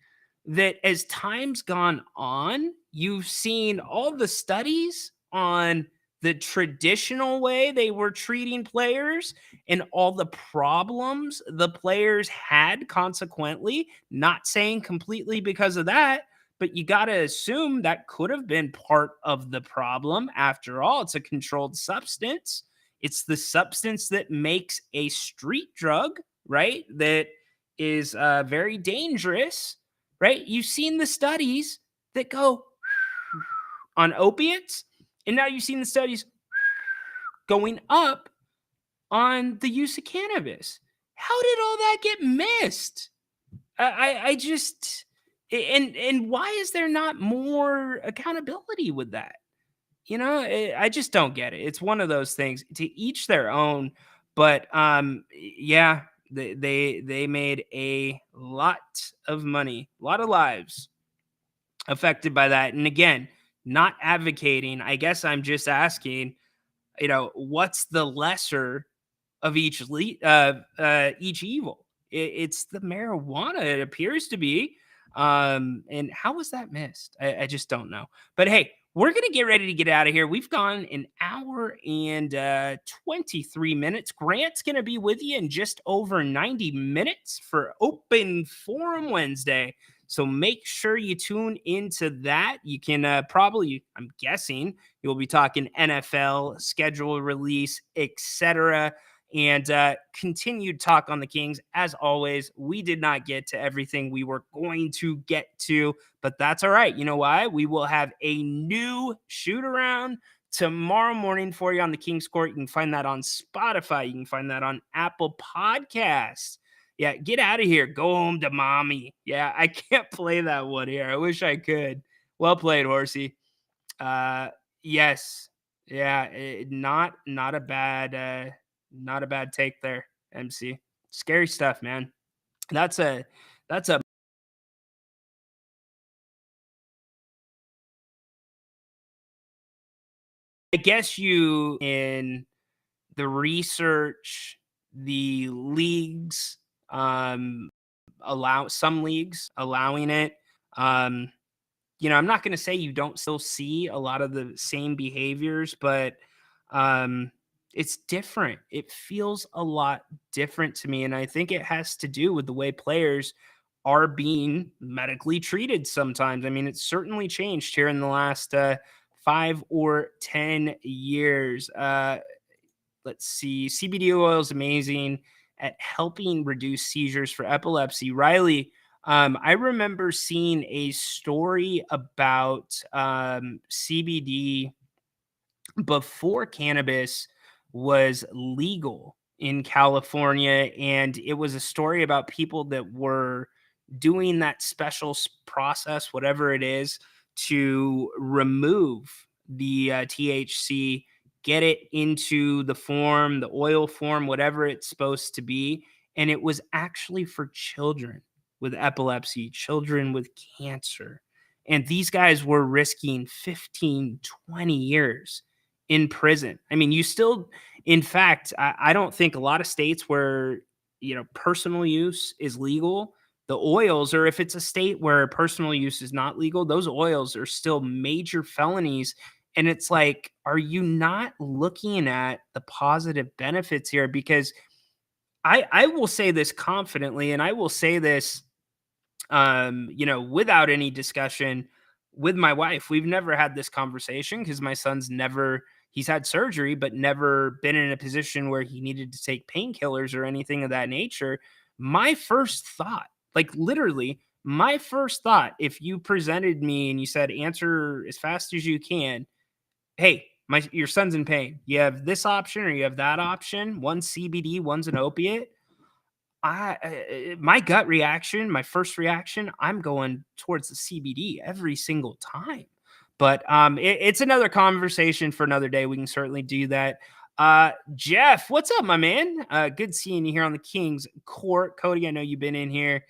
that as time's gone on, you've seen all the studies on the traditional way they were treating players and all the problems the players had consequently, not saying completely because of that, but you got to assume that could have been part of the problem. After all, it's a controlled substance. It's the substance that makes a street drug, right? That is very dangerous, right? You've seen the studies that go on opiates, and now you've seen the studies going up on the use of cannabis. How did all that get missed? I just, and why is there not more accountability with that? I just don't get it. It's one of those things. To each their own, but yeah, they made a lot of money, a lot of lives affected by that. And again, not advocating. I guess I'm just asking, what's the lesser of each evil? It's the marijuana. It appears to be. And how was that missed? I just don't know. But hey, we're going to get ready to get out of here. We've gone an hour and 23 minutes. Grant's going to be with you in just over 90 minutes for Open Forum Wednesday. So make sure you tune into that. You can probably, I'm guessing, you'll be talking NFL, schedule release, etc., and continued talk on the Kings. As always, we did not get to everything we were going to get to, but that's all right. You know why? We will have a new shoot around tomorrow morning for you on the Kings Court. You can find that on Spotify. You can find that on Apple Podcasts. Yeah, get out of here. Go home to mommy. Yeah, I can't play that one here. I wish I could. Well played, Horsey. Yes. Yeah, not a bad take there, MC. Scary stuff, man. That's a I guess you in the research, the leagues, allow some leagues allowing it. I'm not going to say you don't still see a lot of the same behaviors, but it's different. It feels a lot different to me. And I think it has to do with the way players are being medically treated sometimes. I mean, it's certainly changed here in the last 5 or 10 years. let's see. CBD oil is amazing at helping reduce seizures for epilepsy. Riley, I remember seeing a story about CBD before cannabis was legal in California. And it was a story about people that were doing that special process, whatever it is, to remove the THC, get it into the form, the oil form, whatever it's supposed to be. And it was actually for children with epilepsy, children with cancer. And these guys were risking 15, 20 years in prison. I mean, you still, in fact, I don't think a lot of states where, personal use is legal, the oils, or if it's a state where personal use is not legal, those oils are still major felonies. And it's like, are you not looking at the positive benefits here? Because I will say this confidently, and I will say this, without any discussion with my wife. We've never had this conversation because my son's he's had surgery, but never been in a position where he needed to take painkillers or anything of that nature. My first thought, like literally, my first thought, if you presented me and you said, answer as fast as you can, hey, your son's in pain. You have this option or you have that option. One's CBD, one's an opiate. My gut reaction, my first reaction, I'm going towards the CBD every single time. But it's another conversation for another day. We can certainly do that. Jeff, what's up, my man? Good seeing you here on the King's Court. Cody, I know you've been in here.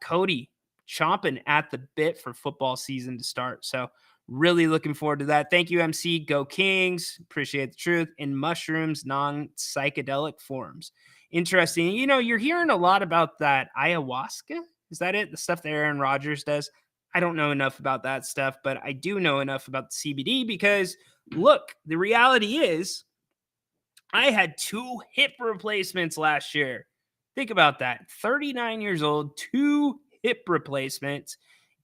Cody, chomping at the bit for football season to start. So really looking forward to that. Thank you, MC. Go Kings. Appreciate the truth. In mushrooms, non-psychedelic forms. Interesting. You're hearing a lot about that ayahuasca. Is that it? The stuff that Aaron Rodgers does? I don't know enough about that stuff, but I do know enough about the CBD because, look, the reality is I had 2 hip replacements last year. Think about that. 39 years old, 2 hip replacements.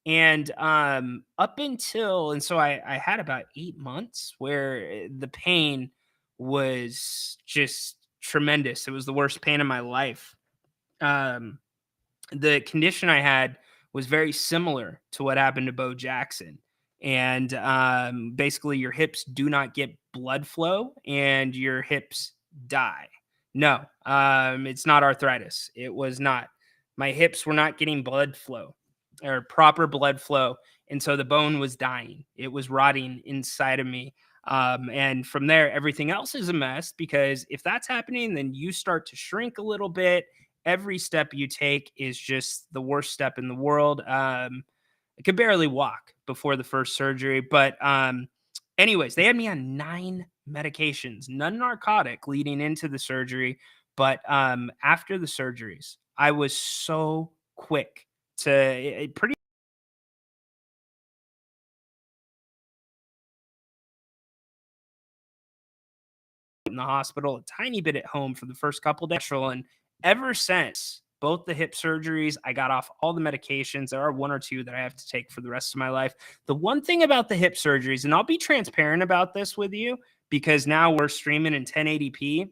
And so I had about 8 months where the pain was just tremendous. It was the worst pain of my life. The condition I had was very similar to what happened to Bo Jackson. And basically your hips do not get blood flow and your hips die. No, it's not arthritis. It was not. My hips were not getting blood flow or proper blood flow. And so the bone was dying. It was rotting inside of me. And from there, everything else is a mess because if that's happening, then you start to shrink a little bit. Every step you take is just the worst step in the world. I could barely walk before the first surgery. But anyways, they had me on 9 medications, none narcotic leading into the surgery. But after the surgeries, I was so quick to pretty in the hospital, a tiny bit at home for the first couple of days. And ever since both the hip surgeries, I got off all the medications. There are 1 or 2 that I have to take for the rest of my life. The one thing about the hip surgeries, and I'll be transparent about this with you because now we're streaming in 1080p.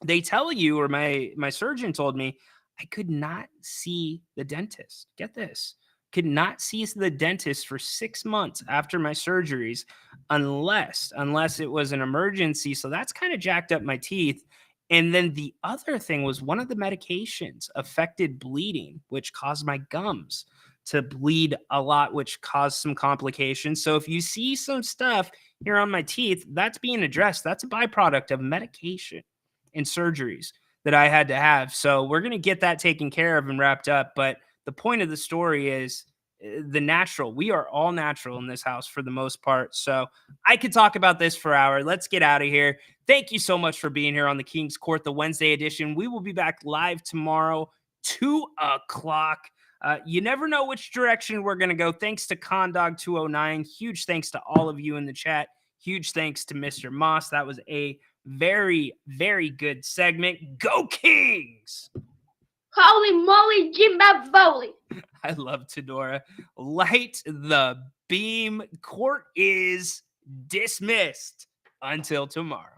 They tell you, or my surgeon told me, I could not see the dentist. Get this. Could not see the dentist for 6 months after my surgeries unless it was an emergency. So that's kind of jacked up my teeth. And then the other thing was one of the medications affected bleeding, which caused my gums to bleed a lot, which caused some complications. So if you see some stuff here on my teeth, that's being addressed. That's a byproduct of medication and surgeries that I had to have. So we're going to get that taken care of and wrapped up. But the point of the story is the natural. We are all natural in this house for the most part. So I could talk about this for hours. Let's get out of here. Thank you so much for being here on the King's Court, the Wednesday edition. We will be back live tomorrow, 2:00. You never know which direction we're going to go. Thanks to Condog209. Huge thanks to all of you in the chat. Huge thanks to Mr. Moss. That was a very, very good segment. Go Kings! Holy moly, Jimbaboli. I love Tedora. Light the beam. Court is dismissed until tomorrow.